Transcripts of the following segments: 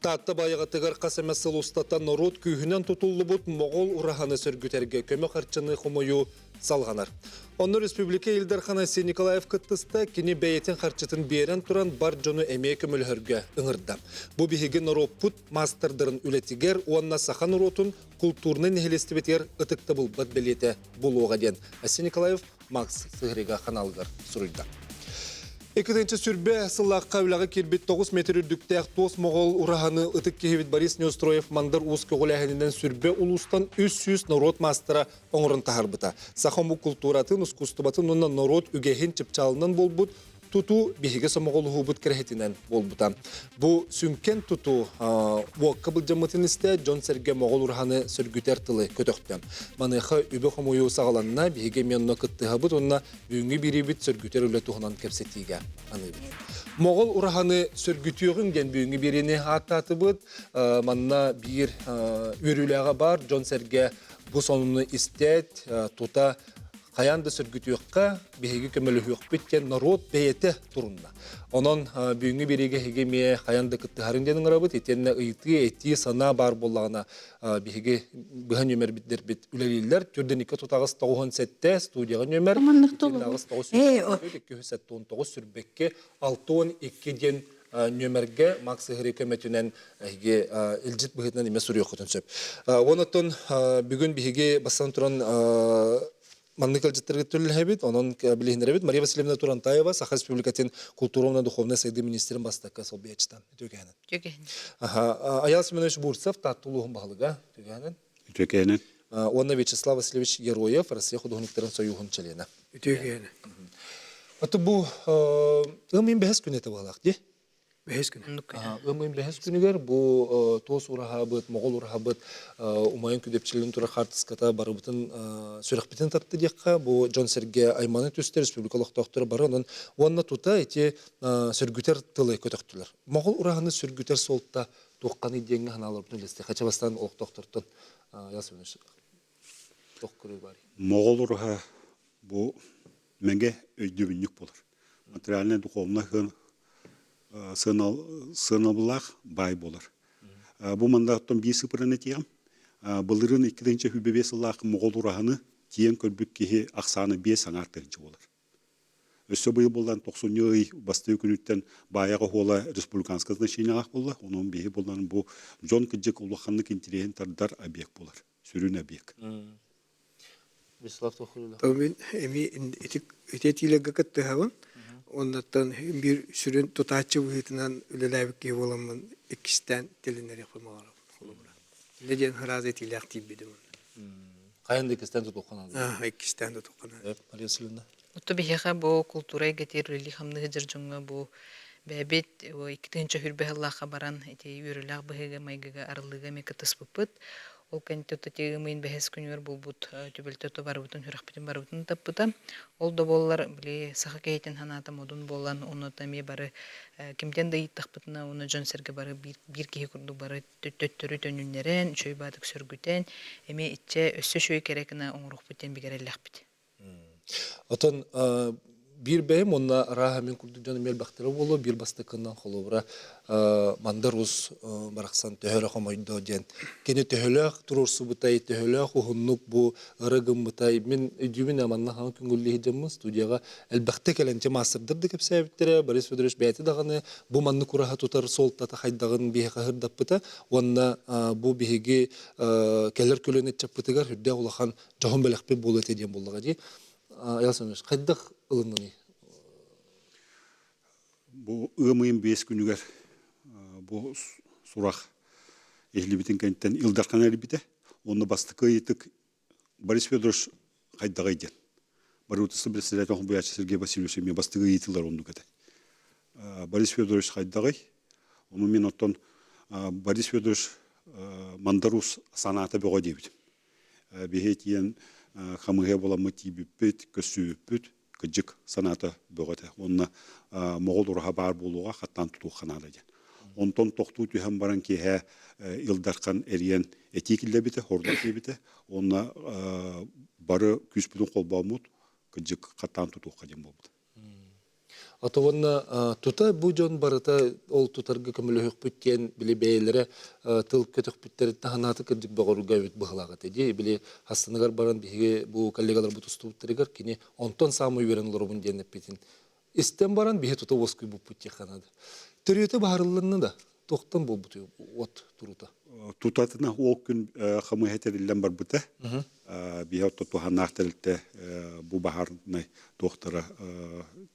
Татта байығатығар қасамасы ұстатан народ күйінен тұтулы бұд моғол ұраханы сөргітерге көмі қарчыны құмойу салғанар. Оны Республика Илдархан Айсен Николаев кыттыста кені бәйетін қарчытын берен тұран бар жону әмей көмілгірге ұңырда. Бұ бігігі народ пұт мастырдырын үлетігер, онына сахан ұротын культурны нехелесті бетер ұтықты бұл бұд білеті бұл оғаден. Айсен Николаев Макс Сығыреға қаналғыр сұрыйда. Екідінші сүрбе сылаққа үлігі кербет 9 метр үрдіктәк тос моғол ұрағаны ұтық кехевет Борис Неустроев мандар ұсқы ғоләхінен сүрбе ұлыстан 300 народ мастыра оңырын тағарбыта. Сақаму культуратын, ұскустыбатын онна народ үгехін чіпчалынан бол бұд, туту бихиге самоғол хубут керхетинен бол бұта. Бұ сүнкен туту уаққа бұл жамытын істе Джон Серге моғол ұрағаны сүргітер тылы көтіқтен. Манықы үбі қомойу сағаланына бихиге менуна күттіға бұд, онна бүйінгі бірі біт сүргітер үлі туғынан кепсетіге аны біт. Моғол ұрағаны сүргітіғін ген бүйінгі біріне аттаты бұд, манна бір өріліға бар Джон Серге бұ сонуны істет, тута Қаянды сүргітіуіққа бейгі көмілі өкпеткен народ бәйеті тұрынна. Онын бүйінгі береге хегеме қаянды күтті харынденің арабыт, етеніне ұйты, әтті, сана бар болағына бейгі бұған өмір біттер біт үлелелер. Түрден 2 тұтағыз 9 сәтті студияға өмір. Тұтағыз 9 сүрбекке 6-12 нөмерге Макс Сығыры көмәтінен үлжіт бұғытынан емес ұры өқытын сөп. Онытын бүгін бейге бастан тұран Манныкал жеттірге төлі әбет, оның білігіндер әбет. Мария Васильевна Турантаева, Саха Республикатын культуровна-духовная сайды министрін бастыққа сол бейчтан. Төкәнін. Төкәнін. Аял Семенович Бурцев, таттылығын бағылыға. Төкәнін. Төкәнін. Онна Вячеслав Васильевич Героев, Россия художниктарын союғын чалена. Төкәнін. Аты бұл ұмын бәхес күн еті бағылақ, де? Бәхес күні. Өмін бәхес күнігер, бұл тоз ұраға бұд, моғол ұраға бұд, ұмайын күдепчілінің тұра қартысқата бары бұтын сөріқ бітін татты деққа, бұл Джон Серге Айманы төсті республикалық тоқтыры бары, онына тұта әте сөргітер тылы көтіқтілер. Моғол ұрағаны сөргітер солтта тоққаны денгі ғаналар бұтын лесте. Қача бастан олық тоқтыртын ясымын тоқ көрі бары. Моғол ұраға бұл мәнге өйдебіннік болыр. Материальный духовна сынабылақ бай болыр. Бұл мандақтан бейсі пыраны тиям. Бұлырын 2-ші хүбебесілақ мұғол ұрағыны тиен көрбік кеге ақсаны 5 аңартығыншы болыр. Өсі бұйыл болдан 90 басты күніттен баяғы ола республиканскы значениях болды. Оның бейі болдан бұл жон күджік ұлыққанны кентерейін тардар объект болыр. Сүрін объект. Вячеслав Тохулюлы. Мен өтетілігі күтті ғавын. Ondan bir sürün tutaçı vuhitinden ülelevki olamın ikisten telinleri kurmalar. Neden hıraz etiyle aktif bidim. Kayanda ikisten tutuqan aldı. İkisten tutuqan aldı. Evet, Maria Silvina. Oto biheqa bu kulturaya getirili hamdı hıcırcunga bu bebet o ikinci hürbehallaha baran eti yürülah bihega maygaga arılıga mekatas puput. Ол кәнтөтті тегімейін бәхес күнер бұл бұд түбілтөті бар бұтын, хүрақпетін бар бұтын таппыта. Ол да болылар біле сақы кейтен ханатам одын болан, оны тәме бары кемден де иттақ бұтына, оны Джон Серге бары бір кейі күрді бары төттөрі төнінлерін, шөй бадық сөргітен, әме итче өссі шөй керекіна оңыруқ бұтен бігерелләқ бұт. Отын bir bəyim onna raha men kurdu canım el baktırı bolu bir bastıkından xolubra mandar us baraksan töhöle xomaydı den kene töhöle turursu butay töhöle xunnuk bu ragım butay men dümin amanna han küngülli hicamı studiyaga el baktık elence masterdir dikip sebeptere Boris Fedorovich beyti dağını bu manны kuraha tutar solta ta haydağın bihe qahır dapıta onna bu bihegi keller kölönet çapıtıgar hüdde ulahan jahon belaqpe bolat ediyen bolluğa di Yasanmış, qaydaq ılınını? Bu ığmayın 5 günüger bu surak ehli bitin kentten Ildarkan eli bite. Onu bastıkı yetik Boris Fedorovich qaydağa eden. Barutası bir sıraytan bu yaşa Sergey Vasilyevich mi bastıkı yetiler onu kadar. Boris Fedorovich qaydağa. Onu men ottan Boris Fedorovich mandarus sanata beğo debidim. Behetiyen Хамыге бола мотиби пет, көсү пет, кыжык саната бөгөтө. Онна моғол ураха бар болуга хаттан туту ханада экен. Онтон токтуу түһәм баран ки Илдархан эриен этикилде бите, хорда бите. Онна бары күспүдүн колбамут кыжык хаттан туту кадем болду. Отовонна тута бу жон барыта ол тутарга көмөлөк бүттен биле бейлере тыл көтөк бүттер таханаты кырдык багыруга өт быгылага теди биле хастаныгар баран биге бу коллегалар бу туступтырыгар кини онтон самый верен лорбун денеп битин. Истен баран биге тута воскуй бу путте ханады. Төрөтө барылларны да тоқтан бу буту от турута. Тутатына ол күн хамыхетерилен бар бута. Бия тотуханахтелте бу бахарны доктора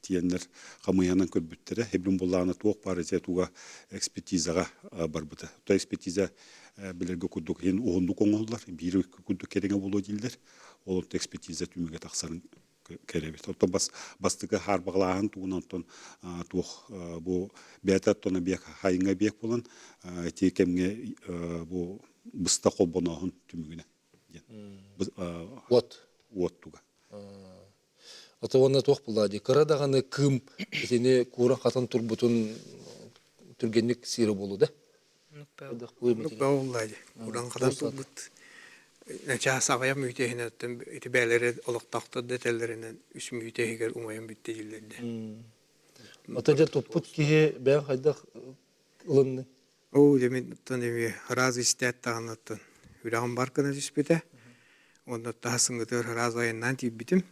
тиеннер хамыянан көрбүттері. Хеблин булланы тоқ бар туга экспертизага бар бута. То экспертиза билерге күдүк ен оңдук оңоллар, бири күдүк кереңе боло дилдер. Ол экспертиза түмүгө таксарын керебит. Оттон бастыгы харбаглаан туунантон тух бу бета тона бек хайынга бек болон текемге бу быста колбоноон түмүгүнө. Вот туга. Отовонна тоқ булади. Карадаганы кым сени кура хатын турбутун түргенlik сири болу да. Нукпаулади. Куран кадан турбут. Нача сагая мүйтехинеттен ити бәлері олықтақты детелерінен үш мүйтехигер умайын бүтті жилерді. Атажа топпут кие бән хайдақ ылынны? О, демен тонеме разы істәт тағанаттан. Үрағын барқына жүспеті. Онда тағасыңғытыр разы айыннан тиіп бітім.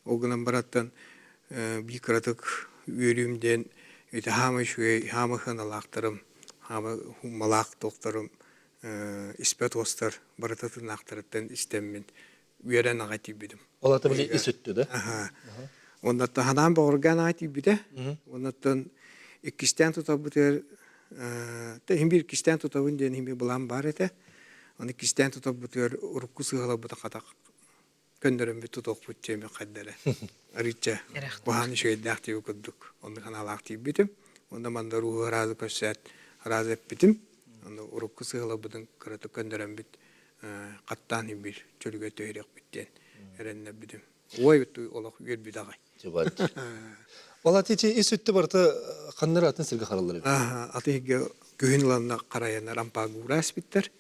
Оғынан бараттан бейкіратық өрімден өте хамы шуе, хамы хыналақтырым, хамы малақ тоқтырым, испет остар барататын ақтырыттан істеммен үйерен аға тиіп бітім. Олата біле ис өтті да? Онда тағадан бағырған аға тиіп біті. Онда ikkisten tutabıtır, himbir ikkisten tutabın diyen himbir bulan var ete. Onu ikkisten tutabıtır, urukku sığala buta katak gönderim bir tutok bütçemi kaddere. Arıca, buhanı şöyle dağıtıyı kuduk. Onu kanal aktif bitim. Onda manda ruhu razı köşet, razı hep bitim. Onda urukku sığala butan kırıtı gönderim bit. Kattan himbir, çölüge töyrek bitten. Erenle bitim. Oy bitti olak yür bir dağay. Cebal. Вала тече ис өтті барта қаннар атын сілгі қаралар еді? Атыға күйін ланна қарайына рампагура аспиттер.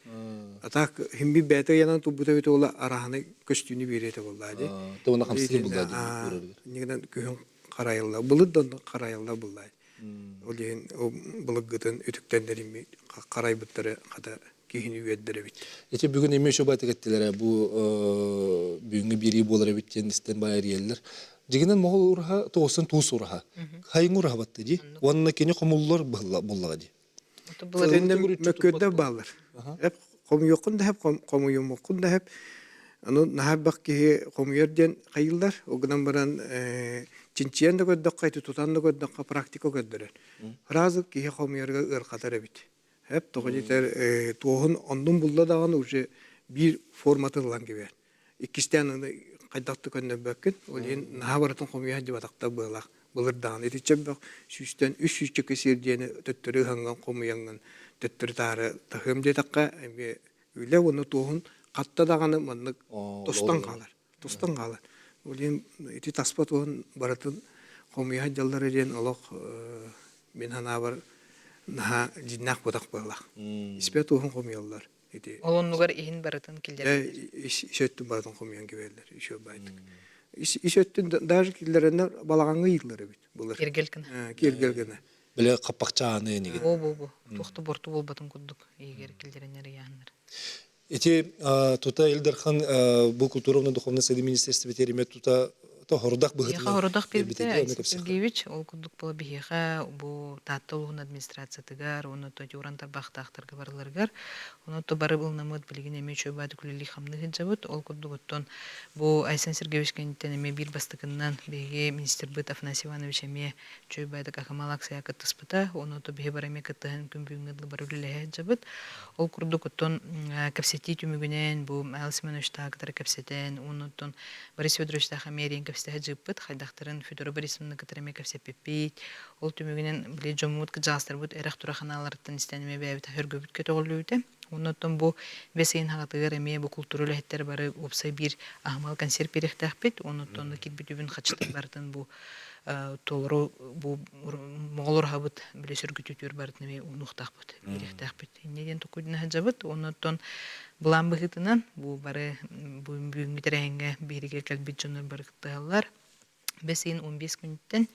Атақ химби бәті янан туббыта өті ола араханы көстүйіні береті болды. Тоғына қамсызы болды. Негеден күйін қарайылда, бұлыддан қарайылда болды. Ол деген бұлыгғытын өтіктендерін қарай бұттары қада кейін үйеддері біт. Ече бүгін еме шоба айтық еттілер, бұл бүгінгі бері болар біттен істен байыр елдер. Жигинен могол урха тосын туус урха. Хайын урха батты ди. Онна кене комуллар буллага ди. Тенде мөккөдө балар. Хеп комуйокун да хеп комуйомокун да хеп. Аны нахабак ки комуйерден кайылдар. Огдан баран чинчиен да көддөк кайту тутан да көддөк практика көддөрөр. Разы ки комуйерге ыркатар бит. Хеп тогожитер тоон ондун булла даган уже бир форматылан кебер. Икистен Кайдакты көндөн бөккін, ол ең нағабаратын қомия деп атақта бұлақ, бұлырдаған. Етечен бөк, сүстен 300 кесердені төттірі ғанған қомияңын, төттірі тары тахым детаққа, үйлі оны тоғын қатта дағаны мұнық тостан қалар. Ол ең еті таспа тоғын баратын қомия жаллары ден олық мен ханабар наға жиннақ бұдақ бұлақ. Іспе тоғын қомиялар. Олон нугар иһин баратын килдер. Ишөттүн баратын комуян кебелер, ишө байтык. Ишөттүн даже килдеренер балаганга йыллары бит. Булар. Кергелкен. Кергелгене. Биле каппакчааны неге. Бу. Тохты борту болбатын куддук. Эгер килдеренер яаннар. Эти тута Эльдархан бу культурно-духовное союз министерства ветеринарии тута хордак быгыт. Хордак бирде Сергеевич ол куддук бола биһиха бу таттылыгын администрация тыгар, оны то юрантар бахтактарга барларгар, оны то бары булнамыт билигине мечө бады күлели хамны жабыт, ол куддугуттон бу Айсан Сергеевич кенттенеме бир бастыгыннан биге министр быт Афанасий Иванович эме чөй бады кахамалак саякыт тыспыта, оны то биге бараме кыттыгын күнбүнгөдлө барылеле жабыт, ол курдугуттон капсети түмүгүнен бу Алсиманович тагытар капсетен, оны тон Борис Федорович Тахамерин капсетен жыппыт, хайдактарын Федора Борисовна кытыраме капсеппит, ол түмүгүнен биле жомут кыжастыр бут эрак тураханалардан истенеме бэбит хөргөбүт көтөгөлүйтэ. Оннотон бу бесейин хагатыгар эме бу культуралуу хеттер бары опсай бир ахмал консерв берехтахпит, оннотон кирбитүбүн хачтын бартын бу толору бу моголор хабыт биле сөргүтүтүр бартын эме унуктахпыт, берехтахпит. Неден токуйдун хажабыт, оннотон булан быгытынан бу бары бу бүгүнгү тереңге бириге келбит жонор барыктыалар. Бесин 15 күнтен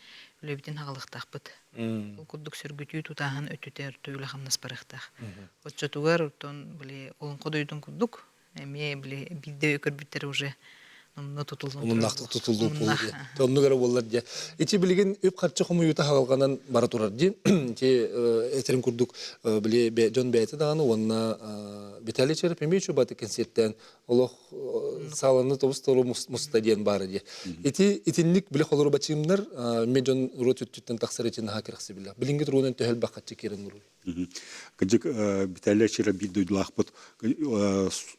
үлебитин хагалыктакпыт. Ол курдук сөргүтүү тутахан өтүтер туйла хамнас барыктак. Отчотугар тон биле олон кодойдун курдук. Эме биле бидде көрбүттер уже номно тутулган. Онуннахты тутулду болду. Тонну гара боллар же. Ичи билген үп карчы хумуюта хагалганан бара турар же. Те этерин курдук биле жон бәйте даганы онна битали череп эмечу баты концерттен олох саланы тобустуру мустадиен бары же. Итинник биле холору бачымнар ме жон ротүттен таксаретин хакерхси биле. Билинге турунан төһөл баккатчы керен нуру. Кыжык битәләчере бидуйлахпыт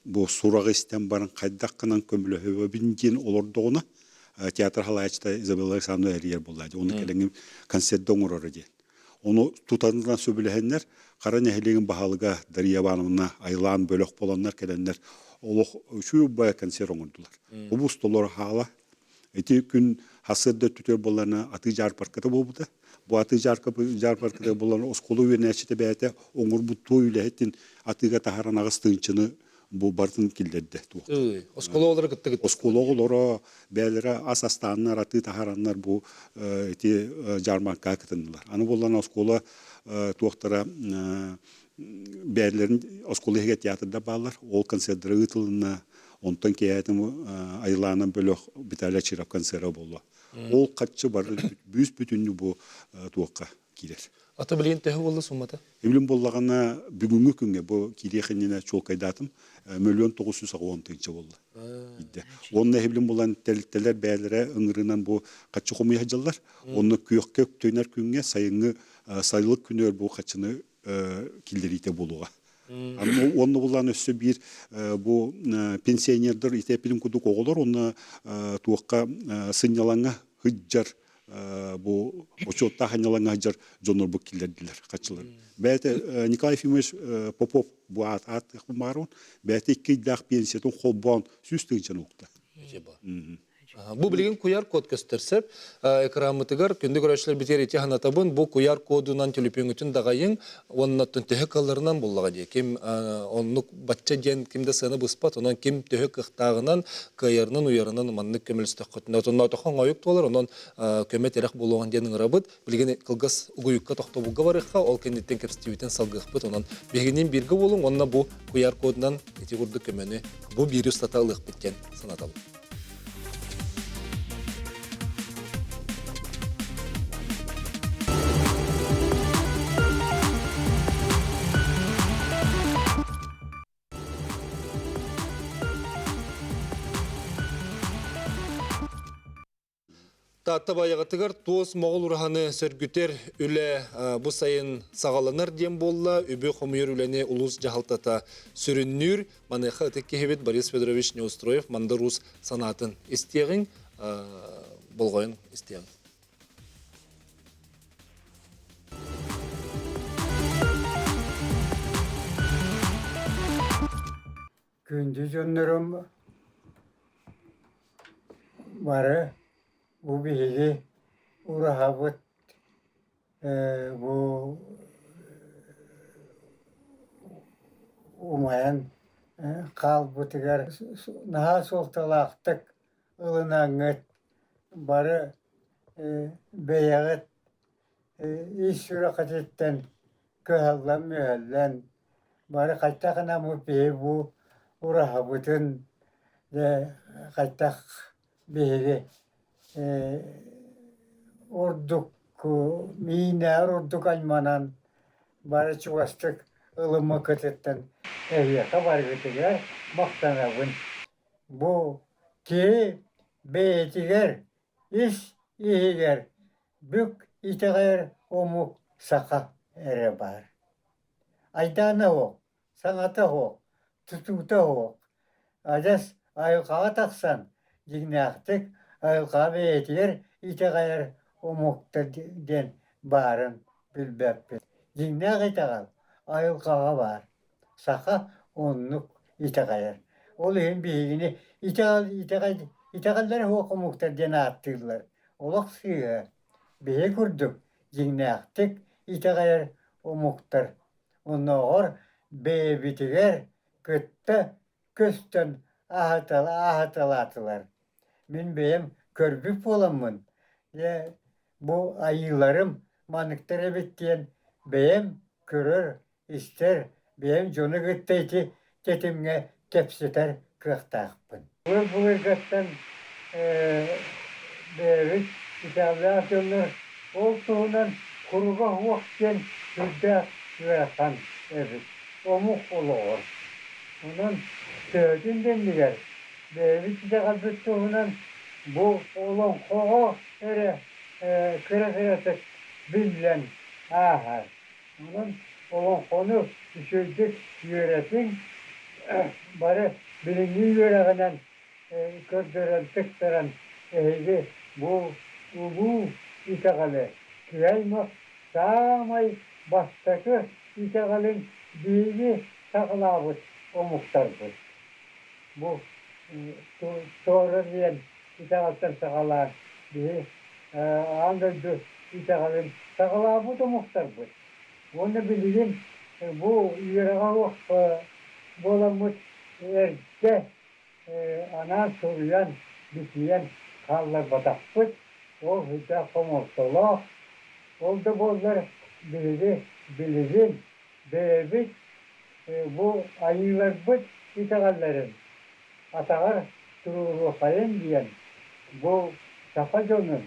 бу сурагыстан барын кайдаккынан көмөлө бинген олордогуна театр халаачта Изабелла Александровна Эрьер булды. Оны келеңим концерт доңорор ди. Оны тутандан сөбүләһеннәр кара нәһилеген баһалыга Дарья Ивановна айлан бөлөк боланнар келеннәр олох шу бая концерт оңордулар. Бу столор хала эти күн хасырда түтөр болларына аты жар парката болбута. Бу аты жар парката болларына осколу вернәчте бәйте оңор бу тойләһтин атыга тахаран агыстынчыны бу бартын килдерде. Оскололар кыттыгыт. Оскололар бәлере асастаннар аты тахараннар бу эти жармакка кытыннар. Аны болларына оскола туактара бәлерин осколыга театрда баллар. Ол концерттер ытылына онтон кеятым айланан бөлөк битале чирап концерт болду. Ол катчы бар бүз бүтүнү бу туакка кирер. Ата билген төһө болду суммата. Эблин боллагана бүгүнгү күнгө бу кирехинене чолкайдатым 1.910 болду. Идде. Онна эблин болан телтелер бәлере ыңырынан бу катчы хумуя жыллар. Онны күйөккө төйнөр күнгө сайынгы сайлык күнөр бу катчыны килдерите болуга. Онны булан өссө бир бу пенсионердер итепилин кудук оголор онны туакка сынялаңа хыджар бу учетта ханялаңа хыджар жонор бу килдердилер качылар. Бәте Николай Ефимович Попов бу ат кумарун бәте 2 дах пенсиятын холбон сүстүнчөн укта. Бу билген QR код көстөрсөп, экранмытыгар күндү көрөчлөр битер ити ханатабын бу QR кодунан телефон дагайын оннаттын төһөкалларынан буллага ди. Ким оннук батча ден кимде сыны буспат, онан ким төһөк ыктагынан кыярнын уярынан маннык көмөлстөккөтүнө тонно тохон оюк толар, онон көмөтерек болгон денин рабыт билген кылгас угуюкка токтобуга барыкка ол кендеттен кепстибитен салгыхпыт, онан бегинин бирге болун, онна бу QR кодунан ити курду көмөнү бу вирус таталык биткен санатабы. Татта баяғатығар тоос моғол ұраханы сөргүтер үлі бұ сайын сағаланар дем болла, үбі қомүйір үләне ұлыс жағалтата сүріннүр. Манайқа өтеккехебет Борис Федорович Неустроев мандарус санатын істеғін болғайын істеғін. Күнді жонларым бары bu bihi urahabıt bu umayan kalbıtıgar naha soltalaktık ılınağıt barı beyağıt iş sürakatetten köhallan mühallan barı kaçtakına mı bihi bu urahabıtın kaçtak bihi orduk miner orduk almanan bara çuvastık ılımı kıtıttın eviyaka var gıtıgar maktanabın bu ki beytiger iş iyiger bük iteger omuk saka ere bar aydana o sanata o tututa o ajas ayukağa taksan jignaktık Ayılqa beytiler ite gayar omukta den barın bilbeppi. Jinnak ite gal ayılqağa var. Saka onluk ite gayar. Ol hem bihigini ite gallar omukta den attırlar. Olaq sıyı. Bihi kurduk. Jinnaktık ite gayar omuktar. Onnoğor beybitiler kötte kösten ahatalı atılar. Min beyim körbük bolamın, Bu ayılarım manıktır bittiyen benim körür ister benim jonu gitteyti tetimge kepseter kıhtaqpın. Bu ırgattan beri italyatınlar oltuğundan kuruga vakten hüdde verkan evet. Omuk olur. Onun sözünden diler. Beri italyatınlar bu olan koğa kıra bilen ahar. Onun olan konu düşürdük yöretin bari birinci yöregenen kördüren tıktıran bu itakalı kıyayma sağmay bastaki itakalın bilgi sakılabıt o muhtardır. Bu sonra diyen itakaltan sakalar bir anda itakalın sakalabıt o muhtardır. Onu bilin bu yöreğe bolamut erde ana soruyan bitiyen kallar batakpıt o hüda komortolo oldu bollar bilizin bebit bu ayılar bıt itakalların atagar tururu kayın diyen bu safaconun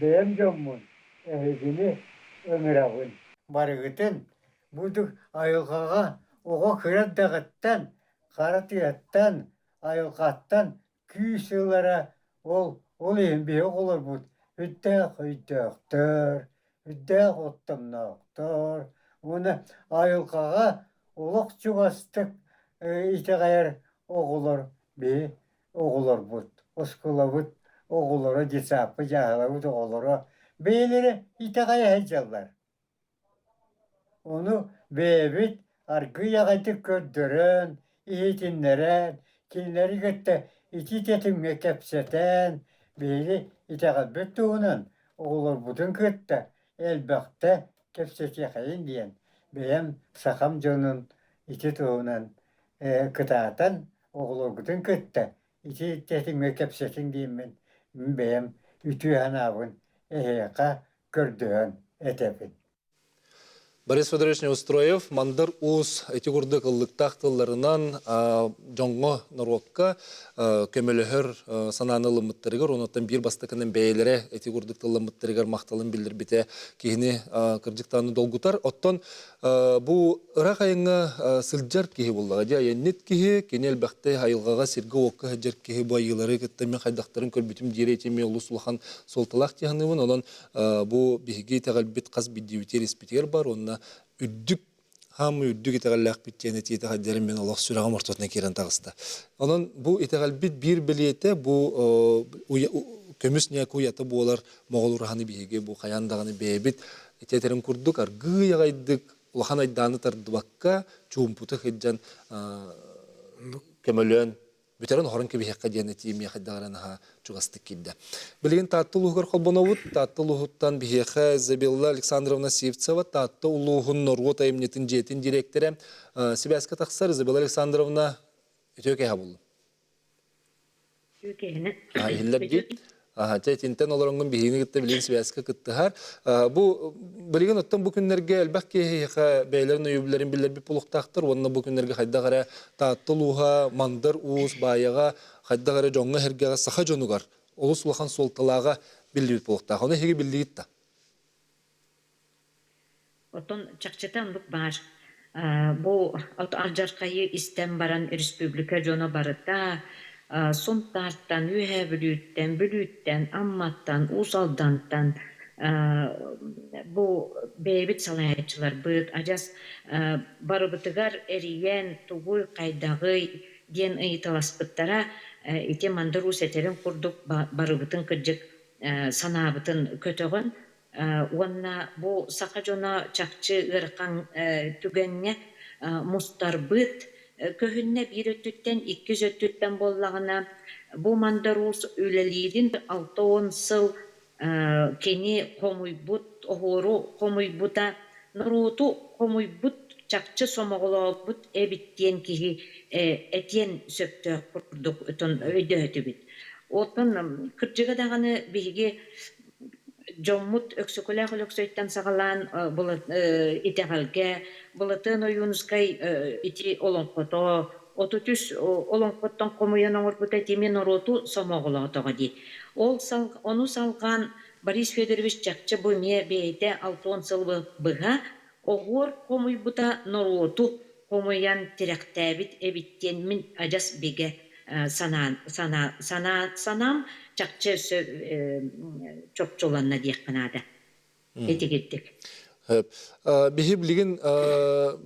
beyemconmun ehidini ömür avın barıgıtın buduk ayılgağa oğa kırat dağıttan karatıyattan ayılgattan küysülara ol embeğe olur bu hüddek ottamnaktır onu ayılgağa oluk çugastık itagayar oğulur bir oğulur bu oskula bu oğulura cisapı jahıla bu oğulura beyleri itagaya hecellar onu bebit argı yağıtı kördürün, ihitinleren, kinleri gitti, iki tetimge kepseten, beyli itağı bütüğünün, oğulur budun gitti, elbette kepseti yakayın diyen, beyem sakam canın iti tuğunun kıtaatan, oğulur budun gitti, iki tetimge kepsetin diyeyim ben, beyem ütü hanavın, eheka kördüğün etepin. Борис Федорович Неустроев, мандыр уыз эти курдык ыллыктах тылларынан жоңго норокка көмөлөһөр сананы ылымыттырыгар, онуттан бир бастыкынын бәйлері эти курдык тыллымыттырыгар макталын билдирбите кихини кырдыктаны долгутар. Оттон бу ырак айыңа сылжар кихи буллага, же айеннет кихи, кенел бакты айылгага сирге окка хаджар кихи бу айылары кыттамен хайдактарын көрбүтүм диретеме улус улахан солталак тиханыбын, онон бу биһиги тәгалбит каз биддибитер испитер бар, онна үддүк хамы үддүк итәгаллак биттене тиете хаджарын мен Аллах сүрагам ортотна кирен тагыста. Онон бу итәгалбит бир билете бу көмүс не куята булар моголур ханы биһиги бу каяндаганы бебит итетерин курдук аргы ягайдык улахан айданы тардыбакка чумпуты хеджан көмөлөн Бүтерін хорын кебе хекка дияны тиемия хайдагаранаха чугастык кидді. Білген татты улуғыр қолбанауыт, татты улуғыттан бихеха Изабелла Александровна Сивцева, татты улуғын Норгот айымнетін жетін директоры. Себәскі тақсар Изабелла Александровна өтөке ха болу? Өтөке хені. Тинтен оларыңын бейіні кітті білген себәскі кіттіғар. Білген оттан бұл күнлерге әлбәқ кейхеға бәйлерін өйіблерін білер бір пұлықтақтыр. Онына бұл күнлерге қайдағара тааттылуға, мандыр, уыз, байыға, қайдағара жоңға әргеға сақа жонуғар. Олыс ұлақан солталаға білді бір пұлықтақ. Оны хеге білді етті? Отон чақчытан бұқ бар. Бұл алжарқайы істен баран республика жоны барыда Сонтарттан, бүлүттен, амматтан, усалдантан бұл бейбіт салайчылар бұд. Ажас барыбытыгар әриен, туғуй, қайдағый ден ұйталаспыттара ете мандыр усетерін құрдық барыбытын күджік санабытын көтіғін. Онна бұл сақа жона чақчы ғырқан түгенне мұстар бұд. Көһүнне bir öttütten, 200 öttütten bollağına bu mandarus üleliyedin 6-10 sıl keni komuybut, ohoru komuybuta nurutu komuybut çakçı somoğulabut ebittiyen kihi etiyen söptü kurduk ötün öydü ötübit. Otun kırcıga dağını bihigi жоммут өксөкөлэх өлөксөйттен сагалан итегалге булатын оюнускай ити олонкото отутүс олонкоттон комуян оңорбута тими нороту сомоголотого ди. Ону салган Борис Федорович чакчы буме бейте алтон сылбы быга огор комуйбута нороту комуян тиректебит эбиттен мин ажас беге санам чакчы чопчоланна диякканада. Этигеттик. Бихи билигин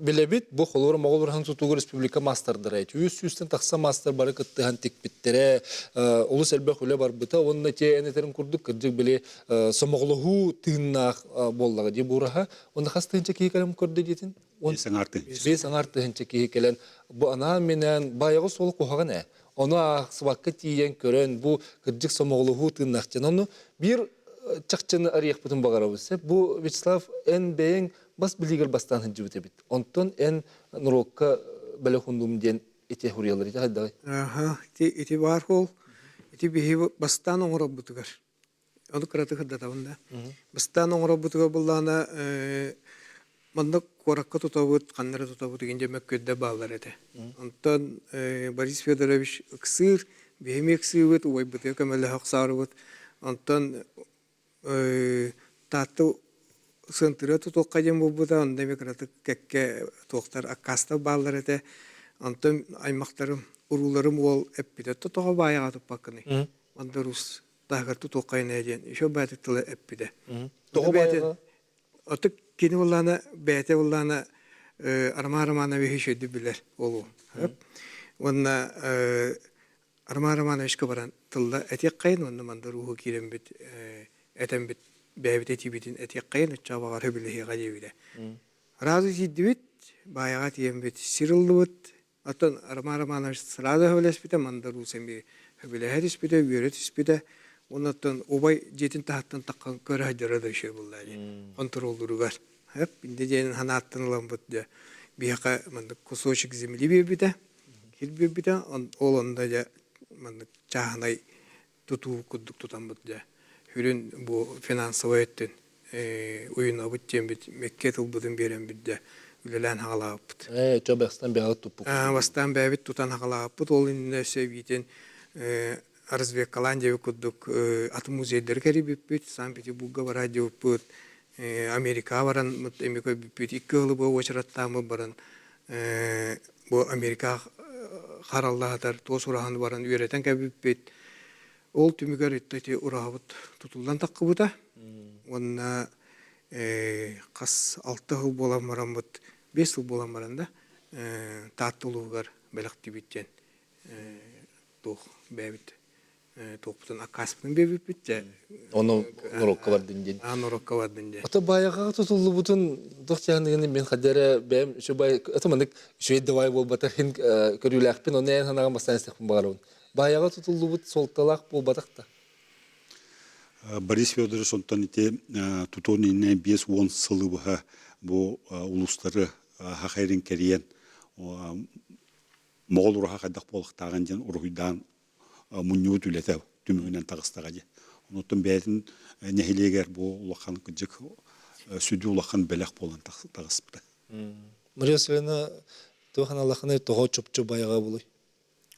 билебит бу холор Могол Урхан Тутугу Республика мастerdыр айт. Үстен такса мастер бары кыттыган тикбиттере улус элбе хуле барбыта онна те энетерин курдук кырдык биле сомоглоху тыыннах боллага ди бураха онда хастынча кийкелем көрдү дитин. Бес аңартыгынча кийкелен бу ана менен баягы сол кухаган Оны ақсыбаққа тиен көрен бұл кырдык сомоглоху тыыннахчан. Оны бир чакчыны арыяк бутун багарабыз. Бу Вячеслав эн бейин бас билигер бастан хынжыбыт бит. Онтон эн нурокка белехундум ден эте хуриялар ите хайдагай. Ити бар хол. Ити бихи бастан оңорабутугар. Оны кыраты хырдатабында. Бастан оңорабутугар буллана манда коракка тутабыт, каннара тутабыт дегенде мәккөддө баалар эте. Онтон Борис Федорович ыксыр, бихими ыксырбыт, уайбыты көмөлө хаксарыбыт. Онтон тату сынтыра тутукка дем болбута, онда мекраты кекке тоқтар аккаста баалар эте. Онтон аймактарым, уруларым ол эппиде тутуга баяга туппаккыны. Онда рус тагыр тутуккайна эден, ишо бәтіктілі эппиде. Тугу баяга? Отык кені олана, бәйте олана Арма-Романа вехешеді білер олу. Онна Арма-Романа вешкі баран тылда әтек қайын, онна манда руху керем біт, әтен біт, бәйбіт әті бітін әтек қайын, ұтчабағар хөбілігі ғадебіде. Разу сидді біт, баяға тиен біт, сирылды біт, атын Арма-Романа сразу хөбілес біті, манда русен бі хөбілігі түс біті, бүйірі түс біті, оннаттан обай жетин тахаттан таққан көрі хайдары да үшер болдайды. Контролдыругар. Инде жайын хана аттан ұлан бұтты. Бияқа кусочек земли бебіті, хил бебіті, ол онда жа чағынай тұту күддік тұтан бұтты. Хүрін бұл финансовый өттін ойын абыттен біт, мекке тұлбыдың берен бітті. Үлелән хағалағы бұт. Чабақстан бияғы тұппық. Бастан бәбіт тұтан хағалағы бұт. Ол инде сөйбейтін Разве Каландия кудук аты музейдер кери биппит, Санкт-Петербурга бара жоппут, Америка баран эмеко биппит, икки ылы бу очраттамы баран, бу Америка хараллаатар тоос урахан баран үйрәтен кәбиппит. Ол түмігер иттати урахабыт тутулдан таққыбыта. Онна қас 6 ыл болан баран бұт, 5 ыл болан баран да, тааттылуғар бәліқті биттен тоқ бәбіт. Тоқтан акаспын бебіп бітті. Оны нұрокка бардын ден. Нұрокка бардын ден. Ата баяға тұтылы бұтын доқтияғындығын мен қадары бәйім үші бай, ата мандық үші едді бай бол батар хин көрілі ақпен, оны әйін ханаған бастан істеқпін бағарауын. Баяға тұтылы бұт солталақ бол батақта. Борис Федорович онтан ете тұтуын енне 5-10 сылы бұға бұл ұлыстары хақайрын кәріен Моғол ұраға қайдақ болықтаған ден ұрғыйдан мұнниуыт үлетәу түмігінен тағыстаға де. Оныттың бәйтін нәхилегер бұл ұлақан күджік сүді ұлақан бәләқ болан тағыспыды. Мария Селена туған Аллаханы тұға чөпчі баяға болой.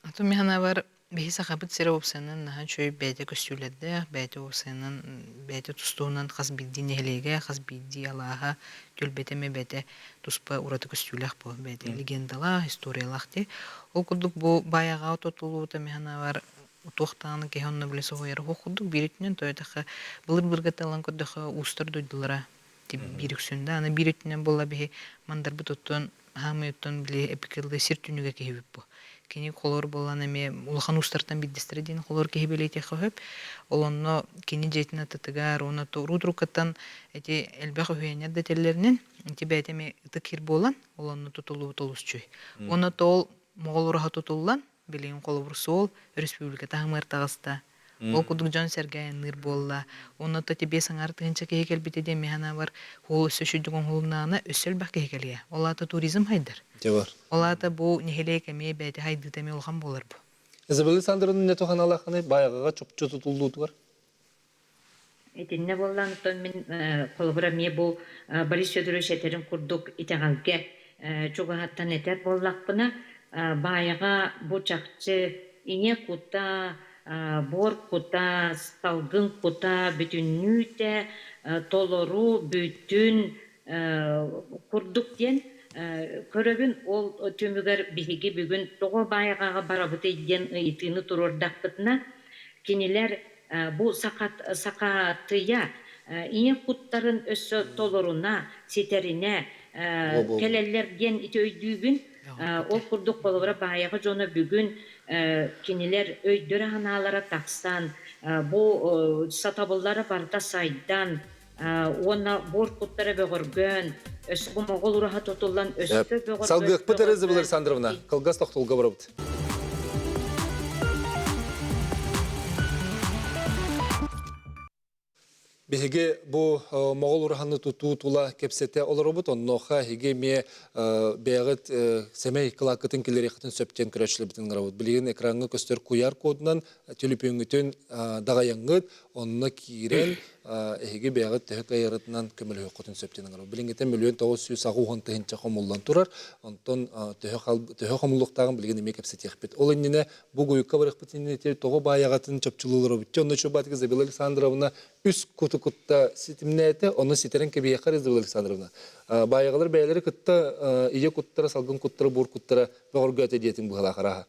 Аты механа бар бейі сақабыт сері опсанын нахан чөй бәйті көстүлерді, бәйті опсанын, бәйті тұстуынан қаз білді нәхилеге, қаз білді алаға төлбетеме бәйті тұспа ұраты көстүлер бұл. Бәйті легендала, историялақ де. Ол күрдік бұл баяға ототылу механа бар Утуқтаны кехонны білесі ойары хоқудық биретінен тойдақы бұлыр-бұлырға талан көрдіқі ұстар дойдылара бирексүнді. Аны биретінен бола бейі мандар бұтыттын, хамы үттін біле эпикілді сир түніге кехебіп бұл. Кені қолор болан әме ұлақан ұстартан биддістірі дейін қолор кехебелі ете қойып, ол оны кені жетіні тұтығар, оны ру-рукаттан әлбәқ өйенер дәтелерінен бәйтеме тұқыр болан, ол оны тұтылу тұлыс чөй. Оны тол Моғол ұраға тұтылан, Билин колобурсу ол республика тағымыр тағыста. Ол кудук жон сәргәйін ныр болла. Оны то тебе саңар тығынча кейкел бітеде механа бар. Ол сөшүдігін ғылымнағына өссел бақ кейкелге. Ол аты туризм хайдар. Ол аты бұл нехелей кәмей бәйті хайды тәме олған болар бұл. Изабелли Сандырының не тоған Аллаханы баяғыға чөпчі тұтылды бар? Этинне боллан тон мен колбура ме бу Борис Федорович этерин курдук итегалге чугахаттан этер боллакпына баяга бу чакчы ине кута бор кута салгын кута бүтүннүүтэ толору бүтүн курдук ден көрөбүн ол төмүгөр биһиги бүгүн того баягага барабыты иден итыны турурдакпытына кинилер бу сакатыя ине куттарын өссө толоруна ситерине келелерден итөйдүүгүн ол курдук болобура баягы жоно бүгүн кинилер өйдөрө аналара таксан бу сатабыллары барда сайдан онна бор куттары бөгөргөн өсү бу могол ураха тотуллан өсү бөгөргөн Салгык Петереза Александровна, колгас тохтулга барабыт. Беге бу могол ураханы туту тула кепсете олоробут онноха хиге ме бегет семей клакытын келери хатын сөптен күрөчлө битин гравут билген экранга көстөр QR кодунан телепөңүтөн дагаяңгыт онна кирен хиге бегет төк айрытынан көмөлө хотун сөптен гравут билгенте миллион 900 тыгынча хомулдан турар онтон төк хомулуктагын билген эме кепсете хпет ол инне бу гуйка барыхпытын те того баягатын чөпчүлүлөр бит онно чөбатыгы Забила Александровна үс кутта ситимнете оны ситерен кебие Забила Александровна баягалар бәйләре кытта ие куттара салгын куттара бур куттара бөгөргөтө диетин бу халакара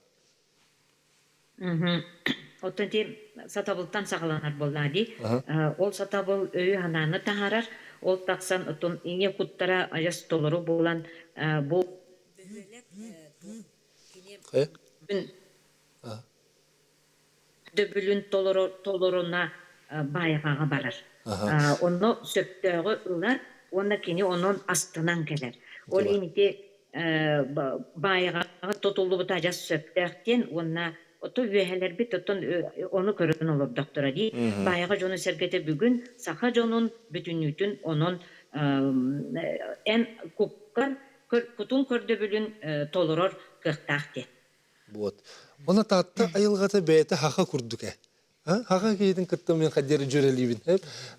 Оттонти сатабылтан сағаланар боллади. Ол сатабыл өйі хананы тахарар. Ол тақсан отон ине куттара аяс толору болан бұл дөбүлүн толоруна байғаға барар. Оны сөптөгі ылар, оны кені onun астынан келер. Ол енеке байғаға тотулу бұта аяс сөптөқтен, оны Ото үәһәләр бит оны көрөн олор доктора ди. Баяга жону сергете бүгүн саха жонун бүтүнүтүн онун эн куккар кутун көрдөбүлүн толорор кыктакте. Вот. Она татта айылгата бәйте хаха курдуке. Хаха кейдин кыттым мен хаддери жөрелибин.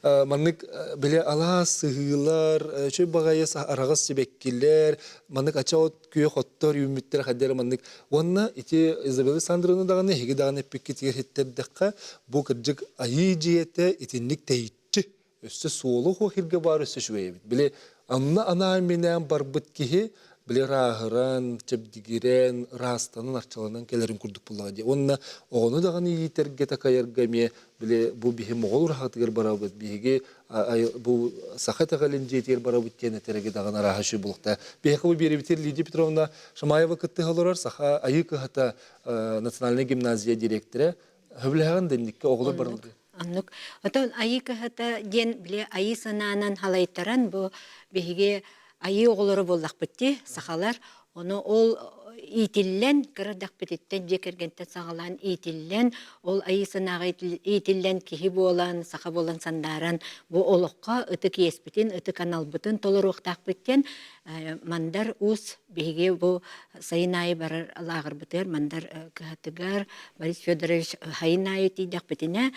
Маннык биле ала сыгылар, чөй багайы арагыс себеккилер, маннык ачаот күйө хоттор юмиттер хаддери маннык. Онна ити Изабелла Александровна даганы хеги даганы пиккетер хеттердекка бу кыржык айы жиете итинник тейитчи. Өссө суолу хохирге бар өссө шуебит. Биле анна ана менен барбыт кихи биле рахыран, чебдигирен, растанын арчаланан келерин курдук буллага. Онна ону даганы итерге такаяргаме биле бу бихи могол рахатыгер барабыт биге бу сахата гален жетер барабыт тенетерге даганы рахашы булукта. Бихи бу беребитер Лидия Петровна Шамаева кытты халорар саха айыкы хата национальная гимназия директоры хөблеган денникке оглы барылды. Аннук отон айыкы хата ден биле айы сананан халайтаран бу бихиге айы оғылары болдақ бітті, сақалар, оны ол итиллен, кырдақ бітеттен жекергенттен сағалан итиллен, ол айы санаға итиллен кихи болан, сақа болан сандаран, бұл олыққа үті киеспітін, үті канал бұтын толыр оқтақ біттен, мандар ұс беге бұл сайын айы барар алағыр бітер, мандар кіхатыгар, Борис Федорович хайын айы тейдақ бітіне,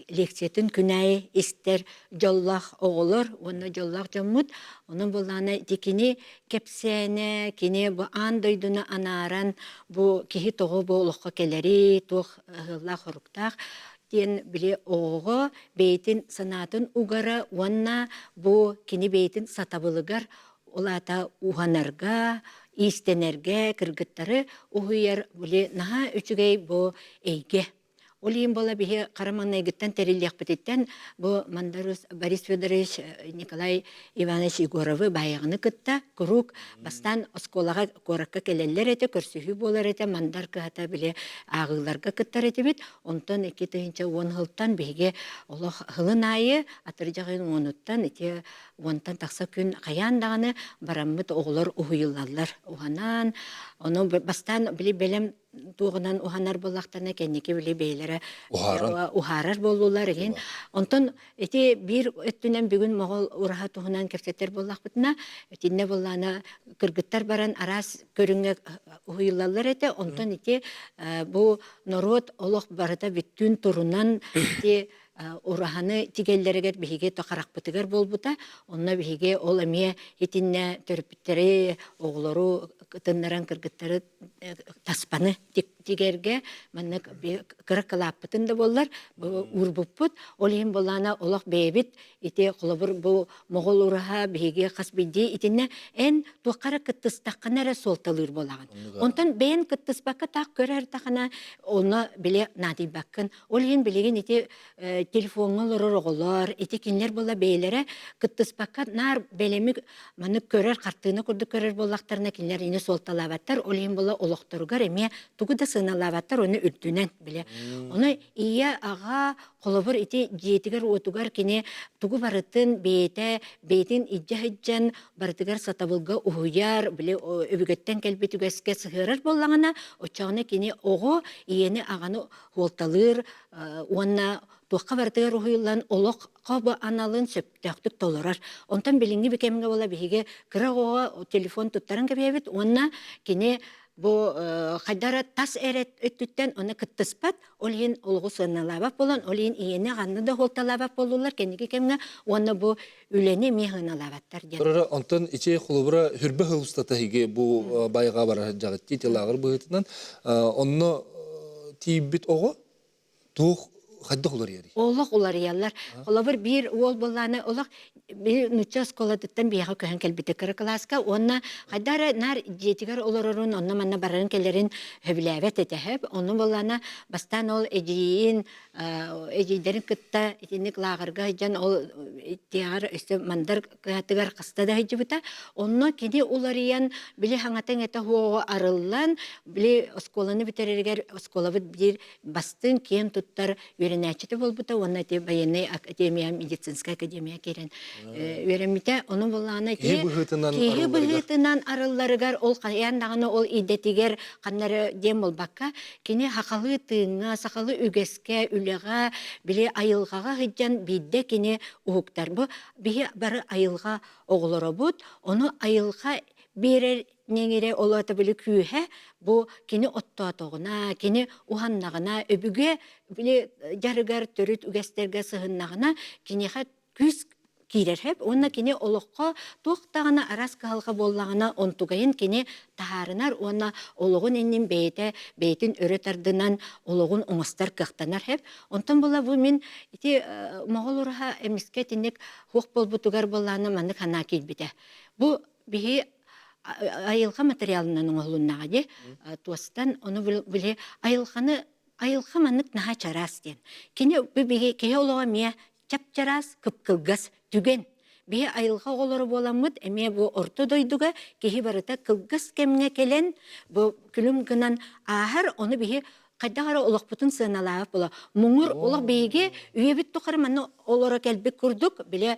лекциятын күнәйі істер жоллақ оғылыр, оны жоллақ жоммут, оның боланы декені кепсәне, кене бұл андойдыны анаран, бұл кехи тоғы бұл олыққа келері, тоқ ғыллақ ұрықтақ, ден біле оғы бейтін санатын уғара, онна бұл кені бейтін сатабылығар, олата уханарга, истенерге, кыргыттары ухуяр бұле наға үчігей бұл эйге. Олиин бола бихе караман эгиттен терилиях бетиттен бу Мандарус Борис Федорович Николай Иванович Егоровы баягыны кытта круг бастан осколага коракка келелер эте көрсүхү болар эте мандар кыта биле агыларга кыттар эте бит онтон 2010 жылдан биге олох хылын айы атыржагын онуттан эте онтан такса күн каяндаганы бараммыт оголор уюллалар уханан оны бастан биле белем туғынан уханар боллақтарына кеннеке біле бейлері ухарар болулар еген. Онтон эти бир өттінен бүгін моғол ураха туғынан кефтеттер боллақ бұтына, өтінне болланы кыргыттар баран арас көріңе уйылалар еті, онтон эти бұл народ олық барыта бүттін тұрынан ураханы тигеллерегер биһиге тохаракпытыгар болбута, онна биһиге ол эмие итинне төрүпүттери оголору тыннаран кыргыттары таспаны тигерге маннык кыракалаппытын да боллар урбуппут олин болана олох бебит ите колобур бу могол ураха биһиге хасбиди итинне эн туакара кыттыстакканара солталыр болаган. Онтон бен кыттыспакка так көрөр тахана оны биле надибаккын олин билеген ите телефонга оголор ите кинлер бола бейлере кыттыспакка нар белеми маны көрөр картыны курду көрөр боллактарына кинлер ине солталабаттар олин бола олохторугар эме тугу да сыналабаттар оны үрдүнен биле. Оны ия ага колобур ите жетигер отугар кине тугу барытын бейтин иджахыджан барытыгар сатабылга ухуяр биле өбүгөттен келбетүгеске сыгырар боллагана очагына кине ого иени аганы холталыр уанна туакка бартыгар ухуйлан олок кабы аналын сөптөктүк толорар. Онтан билинги бекемге бола биһиге кырагога телефон туттаран кебебит уанна кине бу хайдара тас эрет өттүттен оны кыттыспат олин олгу сыналабап болон олин иене ганны да холталабап болулар кенеге кемге уанна бу үлене механалабаттар ден. Бұрары онтан иче хулубура хүрбе хылыстатаһиге бу байга бара жагыт титилагыр быһытынан онно тибит ого тух хадда хулар яри. Олох улар яллар. Олабыр бир ол болланы олох бир нуча сколадыттан бияга көһөн келбите класска онна хайдара нар жетигер олорорун онна манна барарын келерин хөбләбет этеп онны болланы бастан ол эжиин эжидерин кытта итинник лагырга жан ол тиар өстө мандар катыгар кыста да хижибита онно кини уларыян биле хаңатың эте хуого арыллан биле осколаны битерергер осколабыт бир бастын кем туттар веренечите болбута онна те военный академия медицинская академия керен веремите оны болланы Киһи быһытынан арылларыгар ол каян даганы ол идетигер каннары дем болбакка кини хакалы тыыңа сакалы үгеске үлега биле айылгага хыджан бидде кини ухуктар бу бихи бары айылга оголоробут оны айылга берер неңере олата биле күйе бу кини оттоотогуна кини уханнагына өбүгө биле жарыгар төрүт үгестерге сыгыннагына киниха күз кирерхеп онна кини олокко туктагына арас калга боллагына онтугайын кини таарынар онна ологун эннин бейтин өрөтардынан ологун оңостар кыктанар хеп онтон була бу мен ити моголурха эмиске тинник хук болбутугар болланы маны хана килбите бу бихи айылга материалынан оңолуннага де туастан оны биле айылга манык наха чарас ден кини бу биги кеhe олога мия чапчарас кыпкылгас түген. Бие айылға олары боламыд, әме бұл орты дойдуға кехи барыта кылгас кемге келен, бұл күлім гынан ахар, оны бие қайдағара олақпытын сыналағып бола. Мұңыр олақ бейге үйебіт тұқыры мәні олары кәлбек күрдік, біле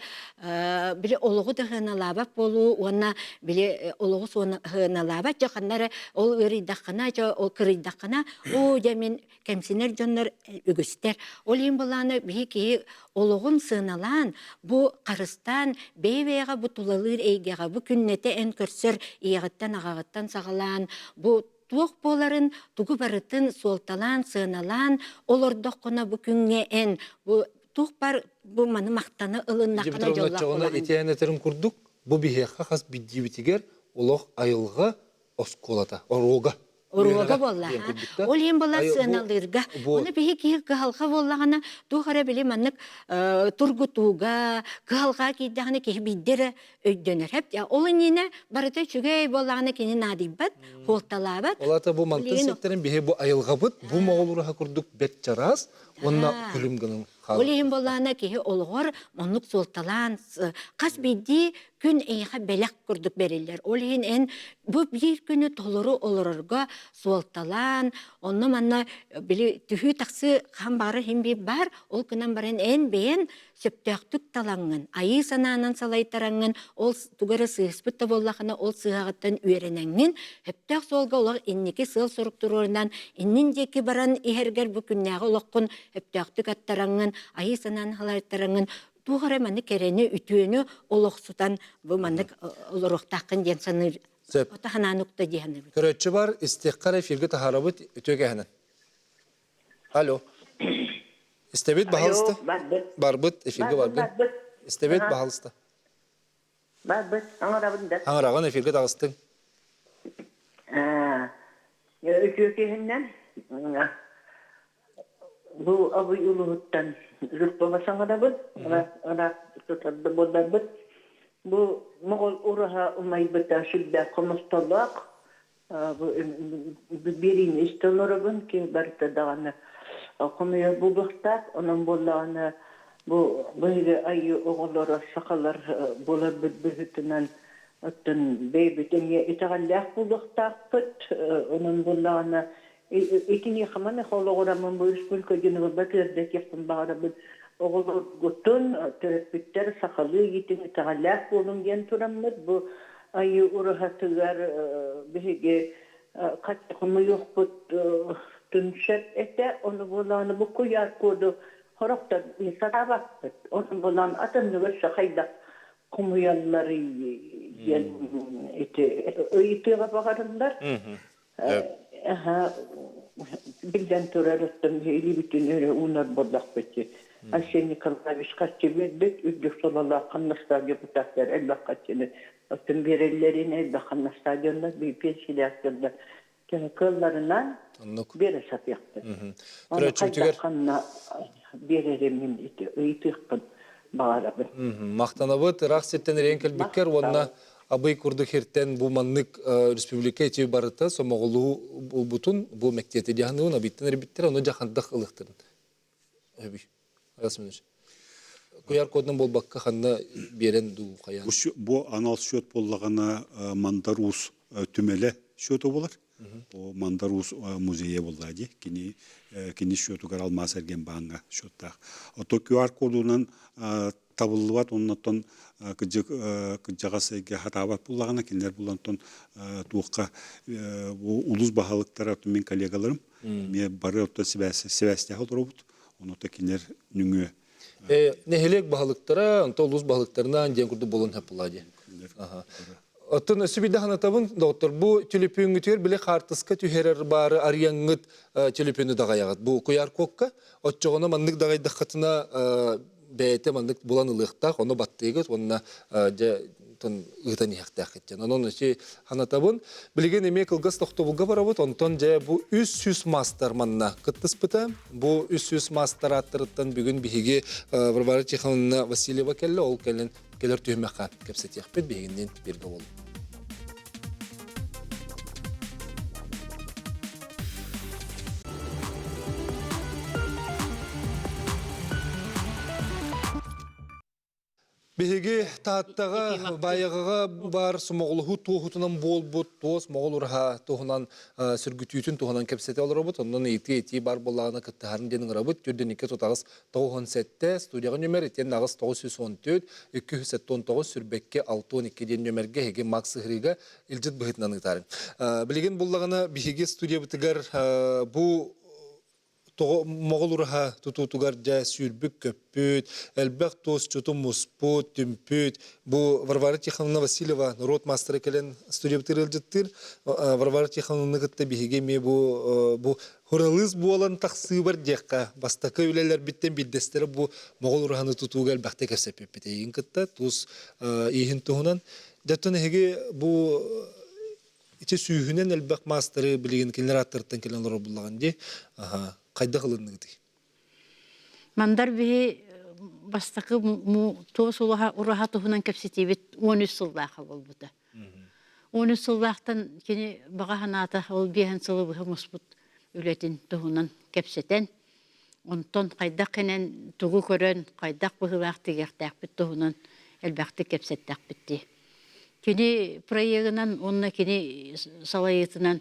олығы да ғыналабап болу, оны біле олығы соны ғыналабап, жақанлары ол өрейдаққана, ол кырейдаққана, о, жәмен кәмсінер жонлар үгістер. Ол ең боланы бейге кейі олығын сыналан, бұ қарыстан, бейвеға бұ тулалыр әйгеға, бұ күннеті ән көрсір, иեղіттен ағағыттан сағалан, бұ туох боларын тугу барытын солталан, сыналан, олордоқ қона бұ күнге ән, бұ тух бар бу маны мактаны ылыннакына жоллак болған. Итянетерин курдук, бу бихеха хас биддибитигер олох айылга осколата, орога. Орога болла. Ол ем болла сыналырга. Оны бихи ки калга боллагана тухара биле маннык тургутуга, калга кидаганы ки биддере өйдөнөр хеп. Ол энине барыта чүгөй боллаганы кини надибат, холталабат. Олата бу мантын сектерин бихи бу айылга бут, бу моголура курдук бет чарас, онна күлүмгөнүн Олейін болағына кейі олғыр, мұнлық солталан, қас бейді күн әйіға бәләк күрдік берелер. Олейін ән бұл бір күні толыры олырырға солталан, онны манна түхі тақсы қан бары хембе бар, ол күнен барын ән бейін сөптөктүк талаңын, айы сананан салайтараңын, ол тугары сыйыспытта боллақына ол сыйағыттан үйеренәңін, хөптөк солға олақ иннеке сыл сұрықтыруырынан, иннен декі баран ихергер бұл күннәғы олаққын хөптөктүк аттараңын, айы санан халайтараңын, туғары мәні керені үтіені олақсутан бұл мәнік олырықтақын ден саныр. Отахананукта дегені. Көрөтчі бар, истиққар эфирге тахарабыт үтөге ханан. Алло. İstebet bahalısты? Barбыт. Барбыт, эфирге баргын. Barбыт. İstebet bahalısты. Barбыт. Аңарабында. Аңыраған эфирге дағыстың. Öküyünden bu abu yuluhuttan zırtlamasana da bu. Ona tutardı bodardı. Bu Moğol uraha umaybıta şiddet komustalak. Bu birini istanırabın ki barıta dağını okumuyor bulukta. Onun bollağını bu böyle ayı oğulları sakalar bolar bühütünen öttün beybeten ya itağallak bulukta pıt. Onun bollağını ikini xamane xoloğuramın bu üspülke günü bakırdaki yapın bağırabın. Oğulur gutun, terapitler sakalı yitin itağallak bulun gen turamız. Bu ayı urahatılar bihige kaçakımı yok bu tünşet ete. Onu bollağını bu kuyar kodu. Horokta insana baktık. Onun bollağını atımlı ve şakayda kumuyalları yen ete. Öğütüye bakarınlar. Bilden törelöttüm heyli bütün öyle unar bollak beti. Ayşe Nikolaevich kaççı verdik. Üddük solallah kanlı stadyo putaklar elbak kaçını. Öttüm berellerin elbak kanlı stadyonlar bir pensilasyonlar. Kıllarından bir hesap yaptı. Onu kayda kanına berelimin iti. Öğütüyükpün bağırabı. Мақтанабыт, рақ сеттен ренкел біккер, онна абый күрді херттен бұл маннык республика етеу барыта, сомағылу бұл бұтын, бұл мектеті дияғынуын абиттен әрбіттер, оны жақандық ылықтырын. Өбі, ағасымыныш. Кuyar kodun bol bakka xanna берен ду қаян. Бу анал счет боллагана Мандарус түмеле счету болар. О Мандарус музейе боллади. Кини счету гаралмас эрген банга счетта. Ото QR кодунан табылыбат оннотон кыжагасыга хатабат буллагана киндер булантон туукка улус бахалыктар мен коллегаларым ме бары отто себесте халробут. Онотто киндер нүңө Нехелек бағалықтара, онта улус бағалықтарынан ден күрді болын хап болады. Оттын өсі биді ханатабын, доктор, бұл телепүйіңі түйер біле қартысқа түйерер бары арияңғыт телепүйіні дағаяғат. Бұл көяр көкка, отчоғына мандық дағайдық қатына бәйті мандық болан ылықтақ, оны баттығыз, онына ыйтан яқтақ еттен. Onun için hanatабын bilgen emek kılgaz toxtobulga barabut, onton jaya bu 300 master manna kıttıs bıta. Bu 300 master attırıttan bugün bihigi Varvara Çekhanına Vasilyeva kelle, ol keller tühmeqa kepset yakpet bihiginden birde oldu. Беге таттаға байығыға бар смоғылығы туғытынан бол бұд, тоз моғыл ұрға туғынан сүргітүйтін туғынан кәпсеті олар бұд, ондан еті бар болағына күттіғарын денің ұрабыд, түрден 2 тұтағыз 97 студияға нөмер, еттен нағыз 914, 279 сүрбекке 612 ден нөмерге хеге максы ғырыға үлжет бұғытынан ұтарын. Білеген болағына беге студия бұтығар бұл Моғол ұрға тұтутығар жа сүрбік көппөт, әлбәқ тоз чөтім мұспот, түмпөт. Бұл Варвара Тихановна Васильева, народ мастері кәлін студия бұтыр әлжеттір. Варвара Тихановна ғытта бігеге ме бұл хұралыз болан тақсы бар деққа. Бастақы өлелер біттен білдестері бұл Моғол ұрғаны тұтуға әлбәқті кәсіп өппеті. Ең қытта тоз ейін тұғынан. Дәттен әге бұл ите сүйінен әлбәқ мастері білеген келінер аттырттан келін ұры бұлаған де. Қайда қылынды ғыды? Мандар бе бастақы тоғыз ұраға тұғынан кәпсетебет 13 сылдақы бол бұды. 13 сылдақтан кені баға ханаты ол бейін сылы бұғы мұспұт өлетін тұғынан кәпсетен. Онтон қайдақ кенен тұғы көрін, қайдақ бұғылақты гектақ біт тұғынан әлбәқті кәпсеттақ бітті. Кені проегінен, онына кені салайытынан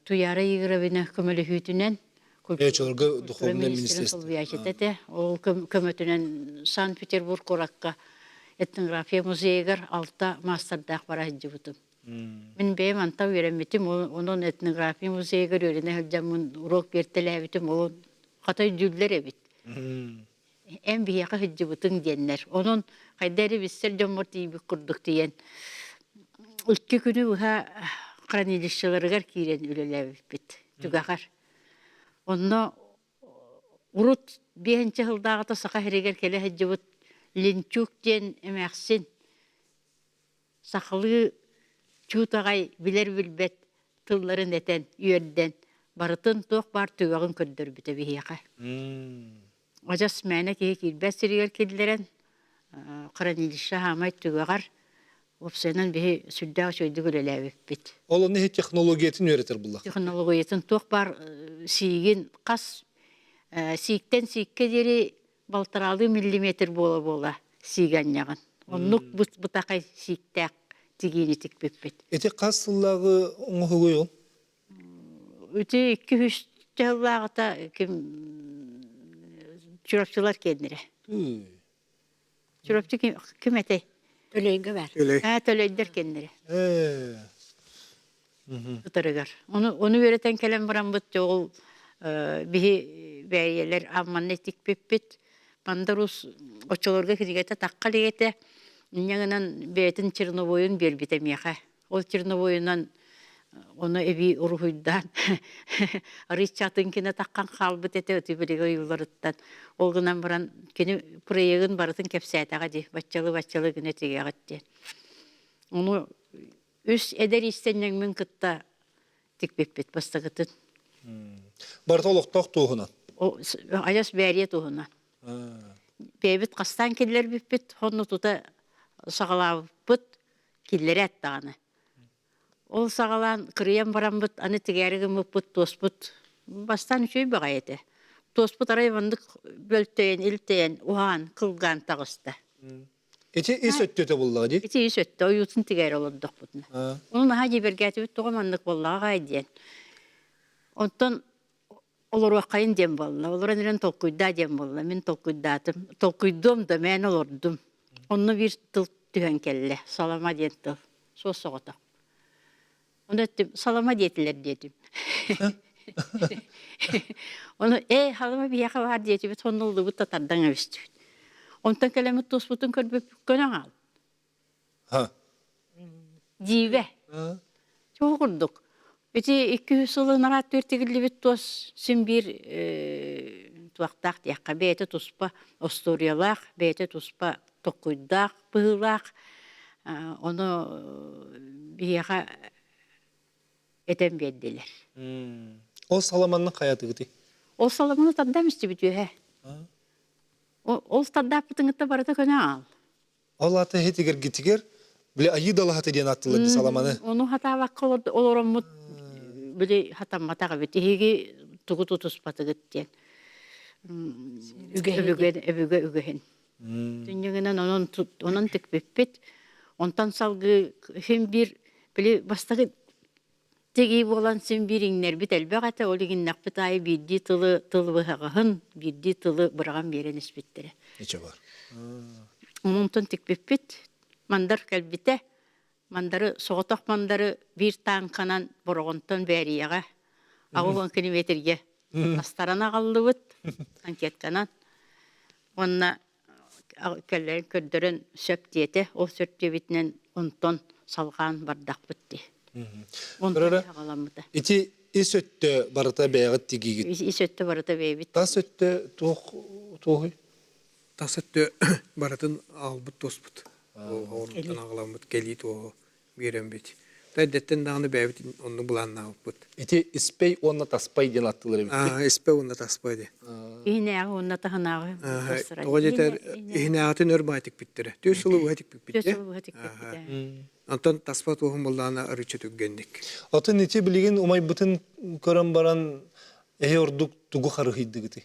туяры егірабіне көмілі хүйтінен Чолорга духовное министерство. Ол көмөтүнен Санкт-Петербург коракка этнография музейгер алта мастердак бара жибутум. Мен бейм анта үйренметим, onun этнография музейгер үйрене хылжамын урок бертелебитим, ол катай жүлдер эбит. Эм бияка хыжыбытың деннер. Onun кайдары биссер жоморти бик курдук диен. Үлкө күнү уха хранилищелерге кирен үлелебит. Түгахар. Онно урут бехенче хылдагыта сака херегер келе хаджыбыт ленчук ден эмәксин сахалы чутагай билер билбет тылларын этен үйерден барытын тох бар түгөгүн көрдөр бите бияка. Ажас мәне ке килбәс сиргер киллерен кыранилиша хамай түгөгар опсенен бе сүддә шойды гөлеләбеп бит. Ол не технологиятын өйрәтер булла. Технологиятын тох бар сигин кас сиктен сикке дери балтыралы миллиметр бола сигән ягын. Оннук бутакай сиктәк тигини тикпеппет. Эти касыллагы оңгой ол. Үте 200 жыллагыта ким чурапчылар кендире. Чурапчы ким эте? Төлөйгө бар. Төлөйдер кендире. Утарыгар. Onu öğreten kelem baran bıttı ol bihi bäýeler ammanne tikpepпет. Mandarus oçolorga kirigete takka ligete. Ñaŋanan betin Çernoboyun berbite miyaha. Ol Çernoboyundan onu evi uruhuydan Richard'ınkine takkan kalbıt ete ötübülege yıllarıttan. Olgunan baran kini proyeğin baratın kepsayetağa di. Batçalı güne tegeğat di. Onu üs eder istenyen min kıtta tikpepet bastagıtın. Barta oloqtaq toğunan. Ayas bäriye toğunan. Bebit kastan killer bipit, honu tuta sağalabıt killeri attağını. Ol sağalan kırıyan barambıt, anı tigerigim bıpıt, tospıt. Bastan üçüy bağayete. Tospıt arayvandık bölteyen, ilteyen, uhan, kılgan tağısta. Eti is öttüte bullağı di? Eti is ötte, o yutun tiger olurduk butuna. Onun daha jibergeti bit toğamanlık bullağı gaydiyen. Ondan olur vakayın dem bulla. Olur neren tolkuyda dem bulla. Men tolkuydatım. Tolkuydum da men olurdum. Onu bir tıl tühen kelle. Salama diyen tıl. Sos soğuta. Onu ettim. Salama diyetiler dedim. Onu halama bir yaka var diyeti. Bir ton oldu bu tatardan evistü. Ondan kelime tosputun körbüp könen al. Ha. Jive. Çok kurduk. Öte 200 yılı narat törtegilli bit tos sin bir tuaqtaq diyaqqa beyte tuspa ostoriyalaq, beyte tuspa tokuydaq, bığılaq. Onu bir yaqa eten beddiler. O salamanın hayatı gidi. O salamanı taddam üstü bitiyor he. O taddap bıtıngıtta barata köne al. Allah ata hetiger gitiger. Bile ayı dalı hatı diyen attılar salamanı. Onu hata vakka oloramut bile hata matağa bitti. Hegi tugu tutuspatı gittiyen. Ügehen. Dünyagınan onun tıkbepet. Ondan salgı hem bir bile bastığı tegi bolan sen bir inler bit elbette oligin nakbetayı bildi tılı bıhağın bildi tılı bırağın beren ispitleri. Neçe var? Ondan tıkbepet. Mandar kalbite. Mandarı soğutak mandarı bir tankanan boroğuntan beriyağa. Ağuğun kilometrege. Astarana kaldı bit. Anket kanan. Onna kellerin kördürün söp diyete. O söp diyetinen ondan salgan bardak bitti. Ondan sağalamıdı. İti is öttü barata beğet digi git. İs öttü barata beybit. Tas öttü toğuy. Tasatты баратын албыт тоспыт. Оруттан агыламыт келит о берем бит. Тадеттен дагы бәбит онны буланна албыт. İti ispey onna taspay diyen attılar bitti. Эспе онна таспайды. İğne onunla tahınağı. Ого жетер ихнаатын өрбайтык биттире. Төсүлү байтык битте. Төсүлү байтык битте. Антон таспат оһун буллана ырычы түггендик. Atın iti bilgin umay bütün kören baran orduk tugu harıhıydı gidi.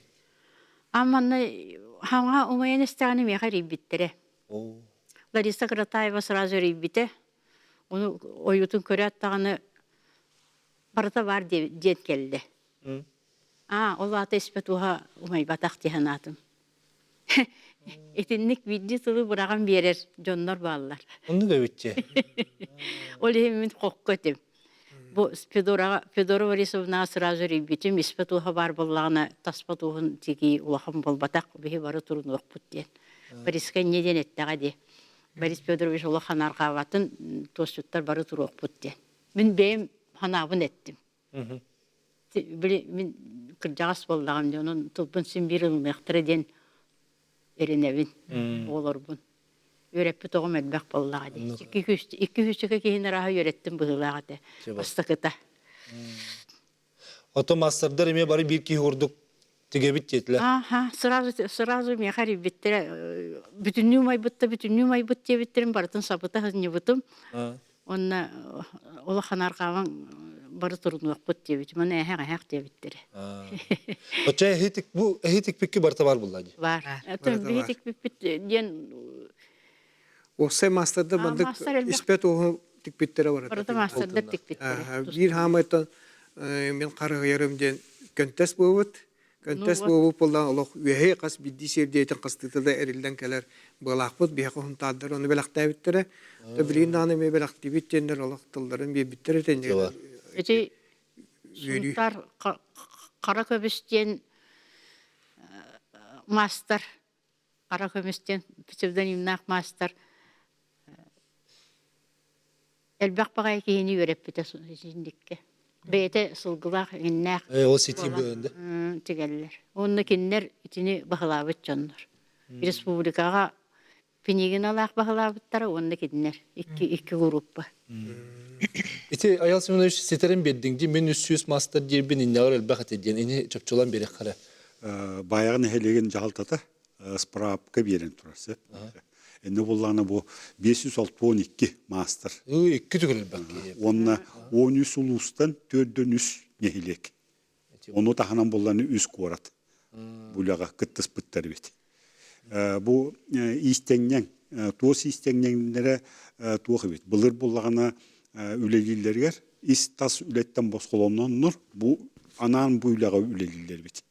Amanna hanga umayan istağını meğer ibittere. Larissa Karatayeva sırası ibite. Onu oyutun köre attağını barata var diye geldi. O zaten ispet oha umay batak dihanatım. Etinlik viddi tılı bırakın verir. Jonlar bağlar. Onu da bitti. Öyle hemen kokkadım. Bu Fedora Borisovna sırası ibitim. İspet oha var bollağına taspat ohun tiki ulağım bol batak. Bihi barı turun okput diyen. Bariska neden ettiğe diye. Boris Fedorovich ola hanar qavatın tostutlar barı tur okput diyen. Ben benim hanavın ettim. Min кыржагас боллагам жонун тылбын симбир ылмыктыр ден эренебин олорбун. Өреппи тогум элбек боллага де. 200 кийин раха өреттим быылага де. Бастакыта. Ото мастердар эме бары бир ки урдук тигебит жетиле. Ага, сразу мне хари биттер бүтүннүү майбыт тебиттерин бартын сабыта хызныбытым. Онна олаханар каван бары турнуакпыт тебит. Мана хак тебиттер. Оча эхитик пикки барта бар буллади. Бар. Атын битик бит ден Осы мастерді бандык мастер элбек. испет оғы тикпеттері бар. барыта мастердер тикбиттер. Бир хамайтан мен қарығырым ден көнтес болуыт. Көнтес болуып болдан олық үйе қас бидді сердейтін қастыты да әрілден кәлер болақпыт, бияқы хұнтадыр, оны белақтай біттірі. Білейін даны ме белақтай біттендер олық тылдарын бе біттірі тендер. Эти сунтар кара көбістен мастер, кара көбістен псевдонимнақ мастер элбақ бағай кейіні өреп біті жіндікке. Бейті сылғылақ иннақ. О сити бөөнде. Тегеллер. Онны кинлер итini бағылабыт жоннор. Республикаға пенеген алақ бағылабыттары онны кинлер. Iki группа. Ити Аял Семенович сетерен бердиңди мен 300 мастер дербин иннагыр элбахат edен. Эни чапчулан берек кара. Баягын хелеген жалтата справка берен турасы. Энне булланы бу 562 мастер. Экки түгел элбак. Онна 13 улустан 4-3 нехилек. Onu tahanan bullarını üst kuarat. Bulaga kıttıs pıttar bit. Bu istengen, tuğus istengenlere tuğu bit. Bulur bullağına üleliler istas ületten bozkolondan nur. Bu anan bu ulaga üleliler bit.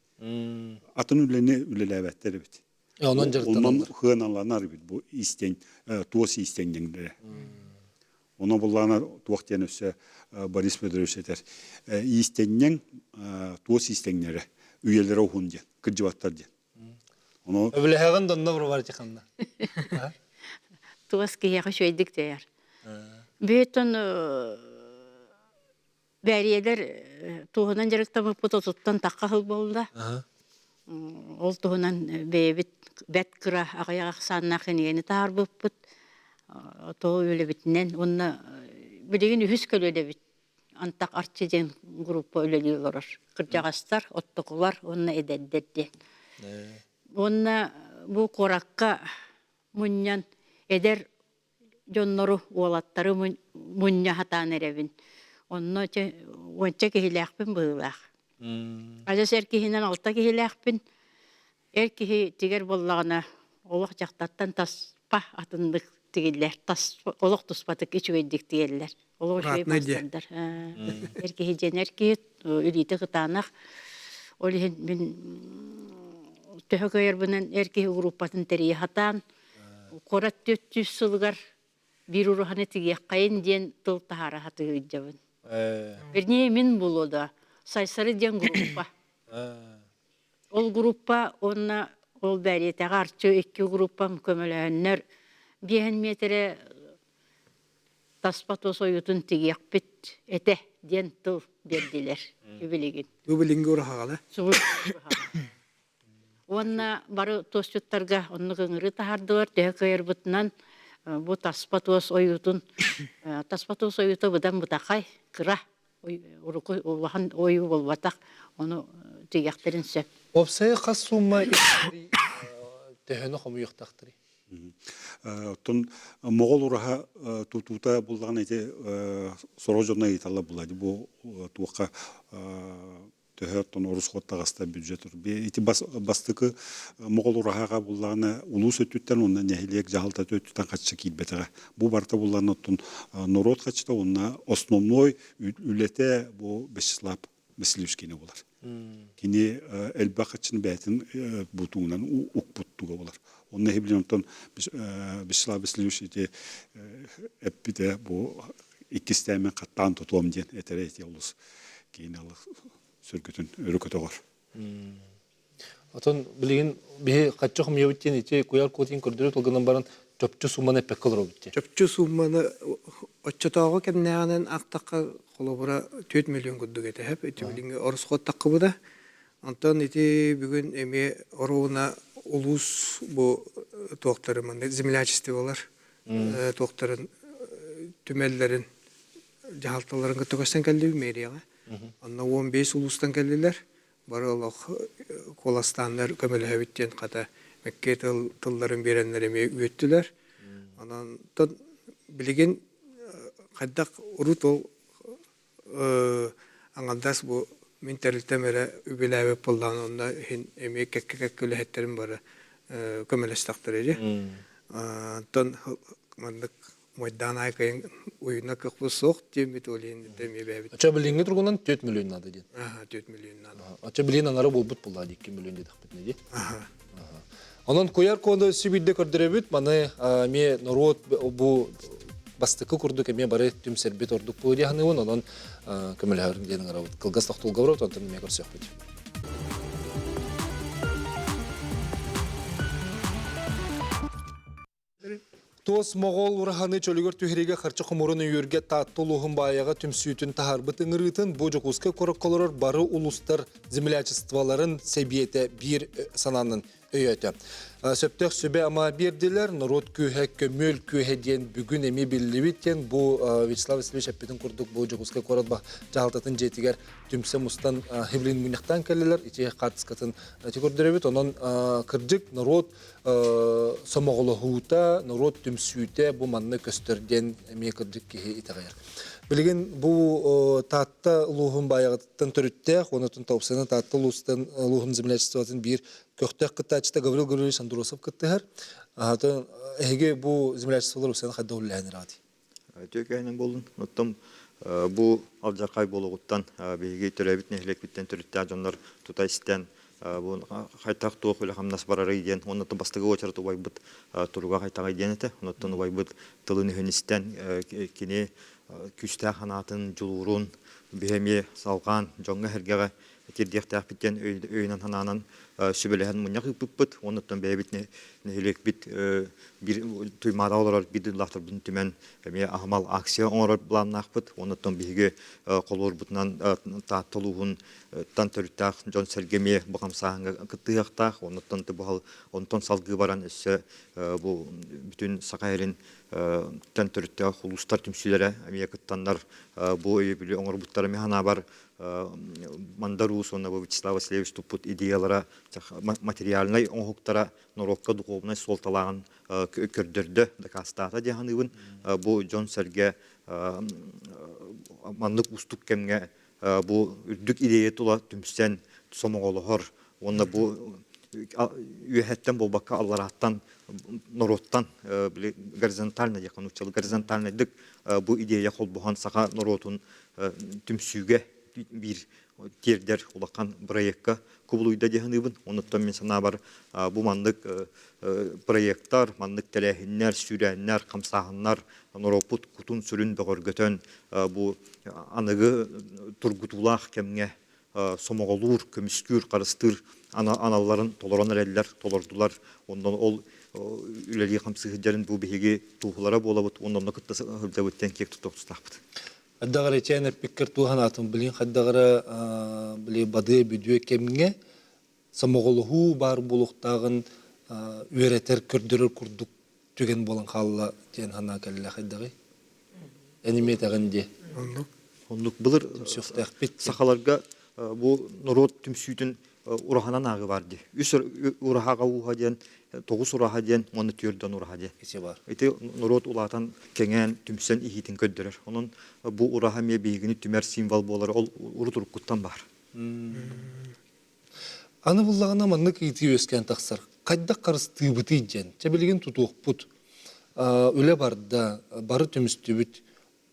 Atın üleni ülelevetler bit. Ondan jarıttanlar. Ondan hınalanlar bit. Bu isten, tuğus istengenlere. Ona bullağına tuğakten öse Boris Fedorovich eter. İstengen tuğus istengenlere. Üyelere ohun diyen. Kırcıvatlar diyen. Onu Öyle hemen de onunla var çıkanlar. Туас кияға шөйдік дейер. Бөйтін бәриелер туғынан жарықтамы бұтотуттан таққа қыл болды. Ол туғынан бәт кыра ағаяға қысанына қынегені тағар бұппыт. Тоғы өлі бітінен. Онына білеген үхіс көл өлі біт. Антақ артчеден группа өлі олар. Кыржағастар, оттықылар, онына едәддерден. Онына бұл қораққа мұньян эдер жоннору уолаттары мұнья хатан эребин. Онына онча кехилэхпин быылах. Ажас эркихинен алта кехилэхпин. Эркихи тигер боллағына олық жақтаттан таспа атындық тигеллер. Олық туспатык ичуэддик тигеллер. Олық шөй бастандар. Эркихи жен эркихи үлиті ғытанақ. Олихин мен төһөгөр бунан эркихи группатын терие хатан. Корат 400 сылгар бир уруханы тигек кайын ден тыл тахара хаты жабын. Берне мен болода сайсары ден группа. Ол группа онна ол бәрете гарчы 2 группа көмөлөннөр 5 метре таспа тосоютун тигек бит эте ден тыл бердилер. Юбилеген. Юбилинге урахагала. Онна бары тосчуттарга онны гыңыры тахардылар, төһөкөр бутунан бу таспатос оютун, таспатос оюты будан бутакай кыра, уруку улахан ою болбатак, оны тегектерин сөп. Опсай қасума төһөнө хомуйуктактыры. Тон моғол ураха тутута булган эти сорожона итала булади бу туакка төһөттөн орус хоттагаста бюджет эти бастыкы моғол урахага булганы улус өттүттен онна нехилек жаалта өттүттен каччы килбетеге бу барта булганы оттон народ качта онна основной үлете бу Вячеслав Васильевскийне булар. Кини элбакачын бәтин бутуңнан укпуттуга булар. Онна хеблинтон Вячеслав Васильевич эппите бу икистемен каттан тутуам ден этерети улус кейін сөргөтүн өрөкөтөгөр. Атон билген бе каччы хомуйуттен ите куяр котин көрдөрөт олганан баран чөпчү сумманы пеккалар битти. Чөпчү сумманы отчотоого кемнәгәнен актакка колобура 4 миллион гуддук эте хеп. Эти билинге орус хоттакка буда. Антон ити бүгүн эми оруна улус бу тоқтарымын землячестволар тоқтарын түмеллерин жалтыларын көтөгөстөн келди мэрияга. Анна 15 улустан келдилер. Баралык коластандар көмөлөбүттен ката Мекке тылларын беренлер эми үөттүлөр. Анан билген кайдак урут ол аңалдас бу менталитемере үбеләбе болдан онда эми кеккелехтерим бары көмөлөстактыр эди. Тон мандык майдан айкын уйна кыкпысок демит олен демебе. Ача билинге тургунан 4 миллион нады ден. 4 миллион нады. Ача билин аңары болбут булла 2 миллион дедик бит неди. Онон кояр кондо сибидде көрдөрөбүт, маны ме народ бу бастыкы курдук эме бары түм сербет ордук бу дияхныбын, онон көмөлөрүн ден аңарабыт. Кылгас тактул габрот онтон ме көрсөкпүт. Тос Моғол ураханы чөлігір түхереге қарчы құмырын үйерге таттылуғын баяға түмсүйтін тахарбыт ыңырытын бұ жоқузға көріққалырыр бары улустар землячестволарын себиеті бір сананын өйеті. Сөптек сөбе ама берділер, народ күйе, көмөл күйе ден бүгін әме біліліветтен бұ Вячеслав Васильевич әппетін күрдік бұ жоқузға көріққа жағалтатын жетігер түмсе мұстан хевлин мүніктен кәлілер, ете қатысқатын көрдіребет, онын кірдік народ сомоғылы хута, народ түмсүйте бұ манны көстерден әме кірдік кеге итағайыр. Білген бұл татты ұлығын баяғыттан түрітті, онытын таупсаны татты ұлығын землячествоатын бір көқтек қыттачыта Гаврил Гаврилович Андросов кыттығар. Әйге бұл землячестволар ұсаны қадда ұлыләйін рады? Төкәйінің болын. Ұттым бұл алжақай болуғыттан бейге түрәбіт нәхілек біттен түрітті ажонлар тұтайсттен қайтақ тоқ өлі қамнас барары еден, онытын бастығы очарыт ұбайбыт тұруға қайтақ еден еті. Онытын ұбайбыт тылын үйіністен кене күсті қанатын жылуырын бейме салған жоңға әргеға тердектәк біттен өйінен хананан сөбелеген мұнyak үппіт, онытын бәйбіт нәхілек біт бір тұймада олар биді лақтыр бұн түмен ағымал акция оңырар бұланнақ бұт, онытын бейге қолуыр бұтынан таттылуғын тан түріттәк жон сәргеме бұқамсағынға күттіяқтақ, онытын салғы баран өсі бұл бүтін сақайрын тан түріттәк ұлыстар түмсілері әмейекіттандар бұл өйебілі оңыр бұттары механа бар мандару сонна Вячеслав Васильевич тупут идеялара материальный оңуктара норовка духовный солталаган көрдөрдө дакастата деханыбын бу жон серге мандык устук кемге бу үрдүк идея тула түмсен сомоголохор онда бу үйәттен болбакка аллараттан нороттан горизонтально яканучал горизонтальный дык бу идея холбухан сака норотун түмсүгө bir terder улакан проектка кубулуйда деханыбын. Онуттан мен сана бар бу мандык проекттар, мандык телехиннер, сүрәннер, камсахыннар, норопут кутун сүрүн бөгөргөтөн бу аныгы тургутулах кемге сомоголур, көмүскүр, карыстыр аналарын толорон эреллер, толордулар. Ондан ол үлели камсыгыдарын бу беге тухулара болабыт. Ондан кытта хылдабыттен кек тутуктактапыт. Хаддагара ичәнер пиккер туганатын билин хаддагара били бады бүдүе кемге самоголуху бар булуктагын үйрәтер көрдөрөр курдук түген болан халла тен хана келле хаддагы. Эниме тагынде. Ондук булыр сахаларга бу народ түмсүтүн ураханан агы барды. Үс урахага уха ден, 9 ураха ден, оны түрдөн ураха ден. Кесе бар. Эти народ улатан кеңен түмсен ихитин көддөрөр. Онун бу ураха ме бейгини түмер символ болар, ол урутуруккуттан бар. Аны буллагана мандык ити өскән тахсар. Кайда карыстыбыты җен. Чәбелеген тутуқпут. Үле барда, бары түмстүбүт.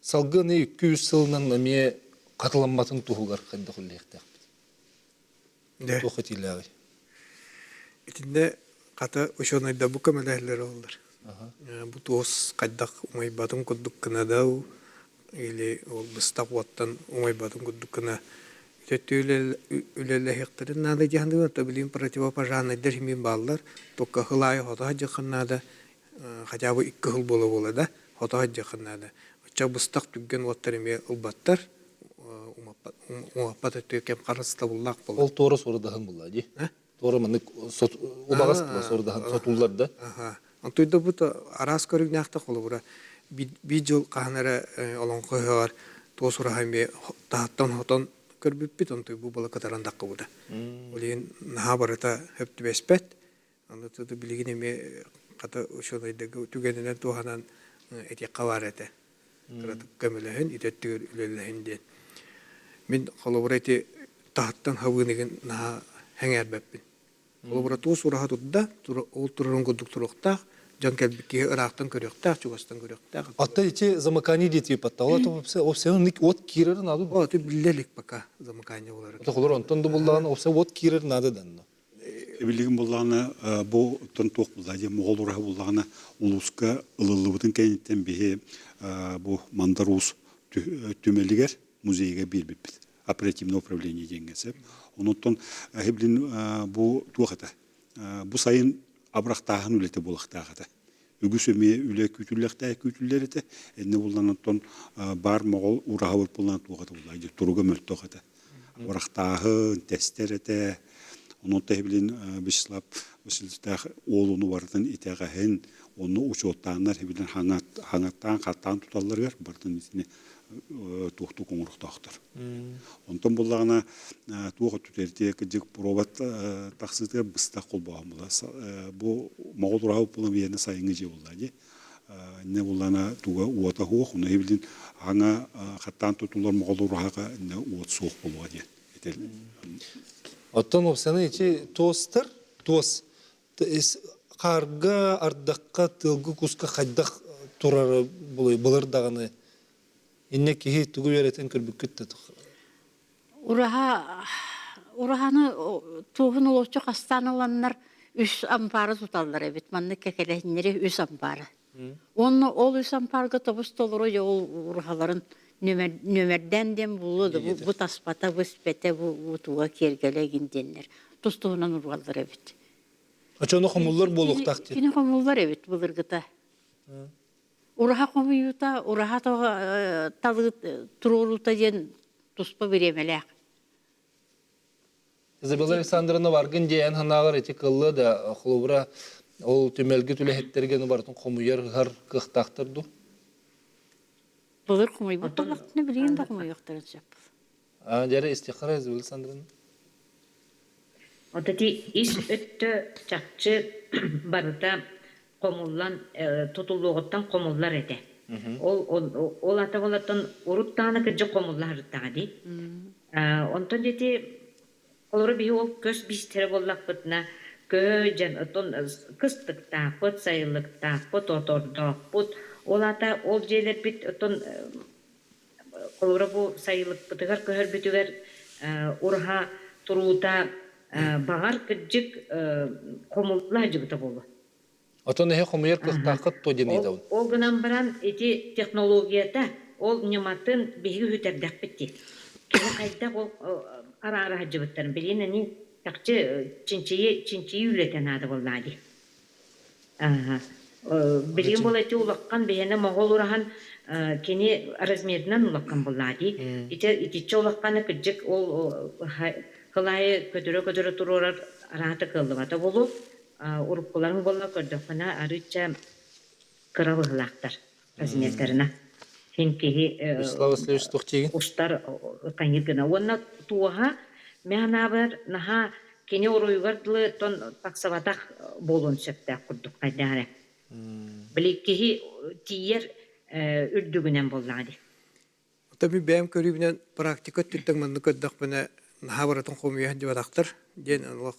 Салгыны 200 жылдан ме катыланматын тугар кайда хуллыктак. Тохотиләр. Итинде ката ошонайда бу көмөлөрлөр олдор. Бу тос кайдак умай батым кудук кына или ол быстак ваттан умай батым кудук кына төтүлө үлеле хектарын нада жанды то билим противопожарный дермин баллар тока хылай хота жакынада хотя бы 2 жыл боло да хота жакынада. Оча быстак түгген ваттар эме улбаттар оңаппат өтті кем қарысты бұллақ бұл. Ол тоора сордаһын булла ди. Тоора маны улагас сордаһын сотулларда. Антойда бұт арас көрік нәқті қолы бұра. Би жыл қағанары олың қойғар тоғысырағын бе тағаттан хотан көрбіппет, онтой бұл бала қатарандаққа бұда. Олеген наға барыта хөпті бәспәт. Андатыды білеген еме қата ұшынайдығы түгенінен туғанан әтек қавар әті. Қыратып көміліхін, итеттігір үлеліхін ден. Мен қолы бұра әте тағаттан хавынығын наға әңер бәппін. Қолы бұра туғыс ұраға тұтыда, ол тұрырын күдік тұрықтақ, жан кәлбікке ырақтан көріқтақ, чуғастан көріқтақ. Атта ичи замыкание дети патта. Опсе от кирер наду. О, ты билелик пока замыкание олары. Тохлор онтон да буллаган опсе от кирер нады данно. Билигин буллагана бу тон ток буллади могол ураха буллагана улуска ылылыбытын кенеттен бихе бу мандарус түмелигер музейге бирбиппит. Оперативное управление денгесеп. Онуттон хеблин бу туахата. Бу сайын абрахтаһын үлете булактагыта. Үгүсөме үле күтүллектә күтүлләрете энне булланаттан бар могол урагы булган тугата булайды. Туруга мөлтөгата. Абрахтаһын тестерете onu tehbilin Vyacheslav Vasilevich oğlunu vardan iteğen onu uçottanlar hebilin hangattan kattan tutallar ver bardan içine tuhtu konurtaktır. Ondan bullağına tuğu tuterdiye kıcık provat taksitler bısta kol bağımlı. Bu Moğol urağı bulan bir yerine sayıngıcı bulladı. Ne bullağına tuğu uğata hoğ onu hebilin hanga kattan tutular Moğol urağı ne uğat soğuk buluyor. Оттон опсаны ичи тостар, тос. Карга, ардакка, тылгы, куска, хайдак турары булыр даганы. Инне кихи тугу веретен көрбүк күтті. Ураханы туғын олочу қастаныланнар үш ампары тұталдар әбет. Манны кәкеләхінлері үш ампары. Ол үш ампарға тобыс толыры ол урахаларын нөмерден дем булуду. Бу таспата, бу спете, бу туға кергелеген денлер. Тустуғынан урғалдар әбет. Ачаны қомулар болуқтақ де? Кені қомулар әбет бұлырғыта. Ураха қомуюта, ураха талы тұрулута ден туспа беремелек. Изабелла Александровна баргын дейін ханағыр еті қылы да құлыбыра ол төмелгі түлі бартын қомуяр ғар қықтақтырды. Бұлыр қомуй, бұл толақтыны білейін да қомуй оқтарын жап. Дәрі істеқара Изабелла Александровна? Отати ис өтті чақчы барыта қомуллан, тұтылуғыттан қомуллар әді. Ол ата болатын ұруттағаны күржі қомуллар ұруттаға дей. Онтон деті олары бейі ол көз бістері боллақ бұтына көжен ұтын қыстықта, бұт сайылықта, бұт отордық, бұт ол ата ол жейлер біт ұтын олары бұл сайылық бұтығар көхір бүтігер ұрға тұруыта бағар күржік қомулла жібіті болу. Отон эхе қомуяр қықтақыт то ден еді. Ол ғынан баран еті технологията ол нематын бейгі хүтердәк бітті. Кені қайдақ ол ара-ара жібіттарын білген әне тақчы чинчейі үлетен ады боллады. Білген бол әте ұлаққан бейені моғол ұрахан кені размерінен ұлаққан боллады. Итетші ұлаққаны күджік ол қылайы көтірі тұрорар араты қылдываты болу. Уруккуларын болла көрдіқына арыча қыралы ғылақтар размертеріна. Вячеслав Васильевич Тухтигин. Устар қаңгергіна. Онна туаға мәна бар наға кене оруйгардылы тон тақсаватақ болуын сөпті құрдық қайдары. Біліккеғі тиер үрдігінен боллады. Tabii benim körübünden praktika tütten mandı köddük bana naha baratın komiyah divataqtır. Den Allah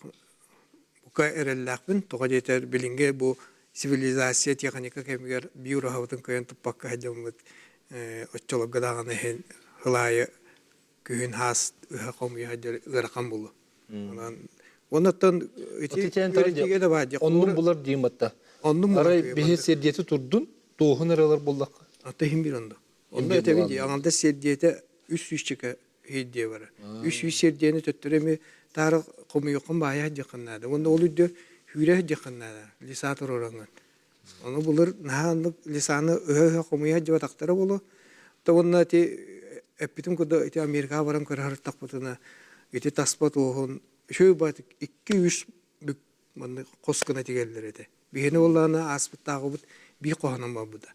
buka erellakbin toqa jeter bilinge bu sivilizasiya texnika kemiger biura havutun koyan tupakka hajamut oçolog gadağına hen hılaya kühün has ühe komiyah ıraqan bulu. Ondan öteki de var. Onun bular diyeyim hatta. Aray bihe serdiyeti turdun, doğun aralar bollak. Hatta him bir onda. Onda tabii ki anında serdiyete 300 çıka hediye var. 300 serdiyeni töttüremi tarih komiyokun bayağı yakınladı. Onda olu diyor hüre yakınladı. Lisatır oranın. Onu bulur nahanlık lisanı öhe komiyah cevap aktara bulu. Da onda ti эппитим куда ити Америка барам карахартак бутына ити таспат оғын шөй бат 2-3 бүк манны қоскына тегелдер еді. Бігені олағына аспыттағы бұд бей қоғанам ба бұда.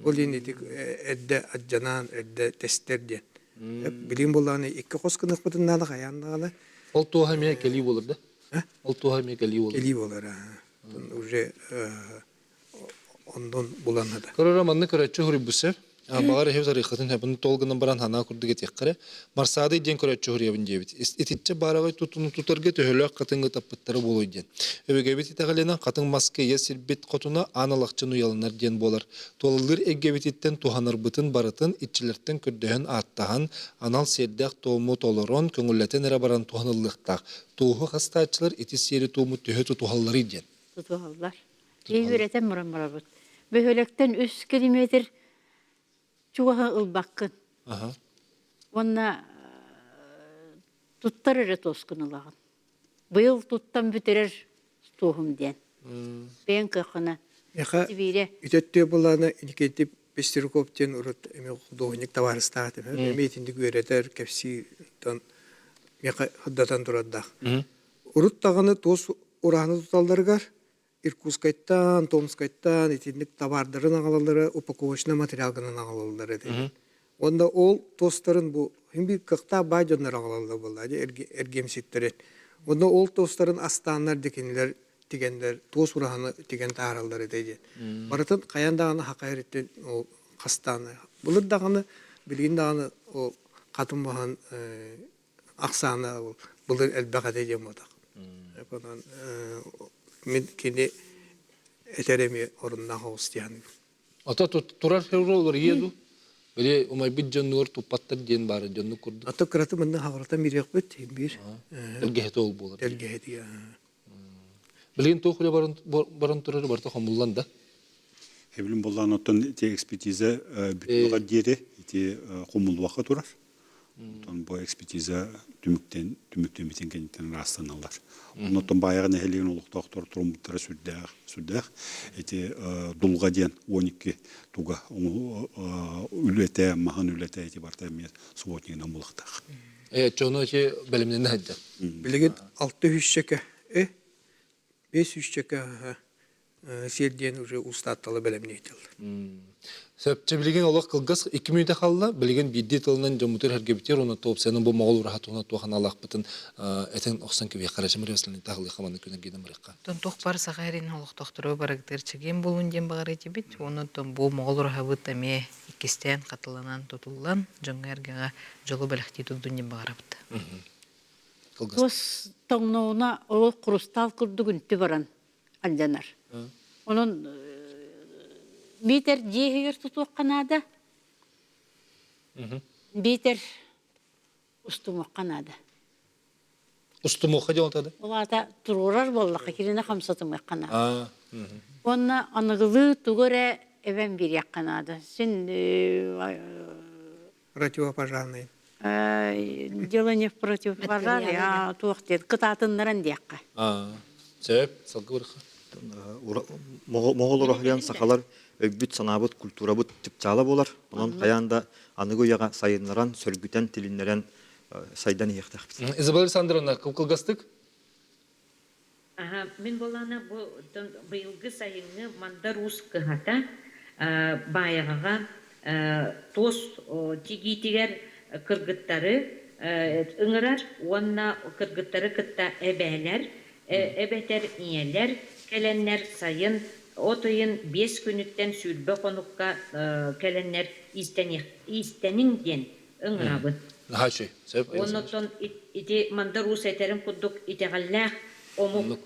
Ол ден ити әдді аджанан, әдді тестерден. Білім болағына 2 қоскынық бұдыннағы қаяннағына. Ол туға мен кәли болыр да? Ол туға мен кәли болыр. Кәли болыр. Уже ондан боланады. Көрөр манны көрәтчі хүрі бүсіп. Бағар хев тарихатын хәбін толғынан баран хана күрдіге теккірі. Марсады ден көрәтчі хүрі ебін дебіт. Етітчі барағай тұтыны тұтырғы төхілі қатыңғы таппыттары болу ден. Өбегебет етағалена қатын маске есірбет қотына аналақчын уялынар ден болар. Толылыр егgebetiттен туханыр бұтын барытын итчілерттен күрдіғін аттаған анал сердәқ тоуму толырон көңілләтен әрі баран туханылықтақ. Туғы қастатчылар еті сері тоуму төхі тұтуғалары ден. Тұтуғалар. Ейбіретен мұрын барабыд. Бөхөлектен 3 километр чуаха ылбаққын. Онна туттар әрі тоскын ұлағын. Бұл туттан бүтерер туғым ден. Бен қықына. Үтетті болағына инекенті Пестеркоптен ұрыт құдоғынек таварыстағатым. Әмейтінді көретер кәпсі құддатан тұраддақ. Ұрыт тағаны тос ұрағыны тұталдарғар. Иркутскайттан, Томскайттан, итинник товардарын ағалалары, упаковочный материалгынан ағалалары. Онда ол тостарын бұл, бір қықта бай жонлар ағалалары болды, әргемсеттерін. Онда ол тостарын астанлар декенлер, дегендер, тос ұрағаны деген тағаралары дейді. Баратын қаяндағаны хақайреттен ол қастаны. Бұлыр дағаны, білген дағаны ол қатын бұған ақсаны, бұлыр әлбәға дейден бодақ. Мен кені әтереме орынна қауыз дейін. Ата тұрар хевро олар еді? Біле умай біт жоннығыр тұппаттар ден бары жонны күрді? Ата күраты мұнда қағырата мерек бөт, бір. Әлгеті ол болар? Әлгеті, я. Білген тоқылы баран тұрары барта қамылан да? Хевлин болған оттан экспертиза бүтіліға дері, қомыл уақы тұрар. Бұл экспертиза түміктен бітен кенеттен растаналар. Оттан баяғын әхелеген олықтақтар тұрмыттары сүрдәқ. Дұлға ден 12 туға үлеті, маған үлеті әйті барта әмет суотнеген амылықтақ. Çoğunu ki bölümden ne haddi? Bilgin 600 çeke, 500 çeke serdiyen уже ustattalı bölümüne itildi. Sebepçe bilgin olaq kılgaz 2 minüte kalla bilgin biddi tılından jamutur her gebiter onu top senin bu mağul rahat ona tuğan Allah bıtın eten oxsan ki bir karajım rösleni tağlı xamanı künen giden bırıqqa. Ton toqpar sağayrin olaq toqturu baragdır çegen bolun jem bağır etibit onu ton bu mağul rahat tame ikisten qatılanan tutullan jongerga jolu belxti tudun jem bağır bıttı. Tos toğnuğuna o krustal kurdugun tübaran aljanar. Onun biter jehir tutuq kanada. Biter ustumaq kanada. Ustumaq hadi oltadı? Olata tururar bollaq kirine xamsatım kanada. Onna anıgılı tugore even bir yakkanada. Sen Противопожарный. Делание противопожарный, а туақтен кытатыннаран дияққа. Sebep salgı bırıqqa. Моғол урахлиян сақалар өббүт санабыт культурабыт типчала болар. Онан қаянда анығы яға сайынларан, сөргүтен, тилинлерен сайдан ияқтақ. Изабель Александровна, кылгастык? Мен болана бұйылғы сайынғы манда рус кығата баяғаға тос тигитигер кыргыттары ыңырар, онна кыргыттары кытта әбәлер, әбәтер иелер, Kelenler sayın, otayın 5 günütten sürbe konukka kelenler istenin den ıngırabın. Ha şey, sebep? Ondan iti manda Rus eterim kudduk iteğallâh omuk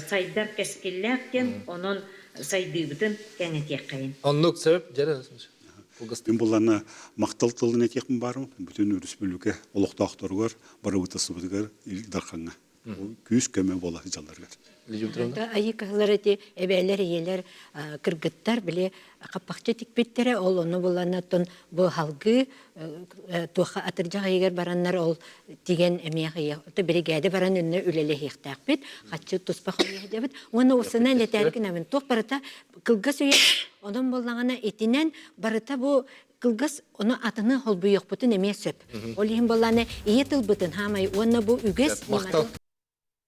saydar keskillerken onun saydığıbıdın kenet yakayın. Onluk sebep? Jere Ben bularına maqtal tılын etекім барым, bütün республика олықтақтарығар, бары ұтысыбыдығар, илдарқаңа. Күйіс көме болады жалдарғар. Ayı kahlareti ebeler yeler kırgıtlar bile kapakçı tikbettere ol onu bulanatın bu halgı tuha atırcağı yer baranlar ol digen emeği o biri geldi baran önüne ülele hiktak bit kaçı tuspak oluyor bit onu usana leterkin amin tuh barata kılga söyle onun bulağına etinen barata bu кылгас оны атыны холбуйокпутун эме сөп. Ол ихин болланы ие тылбытын хамай, онна бу үгес Мактал.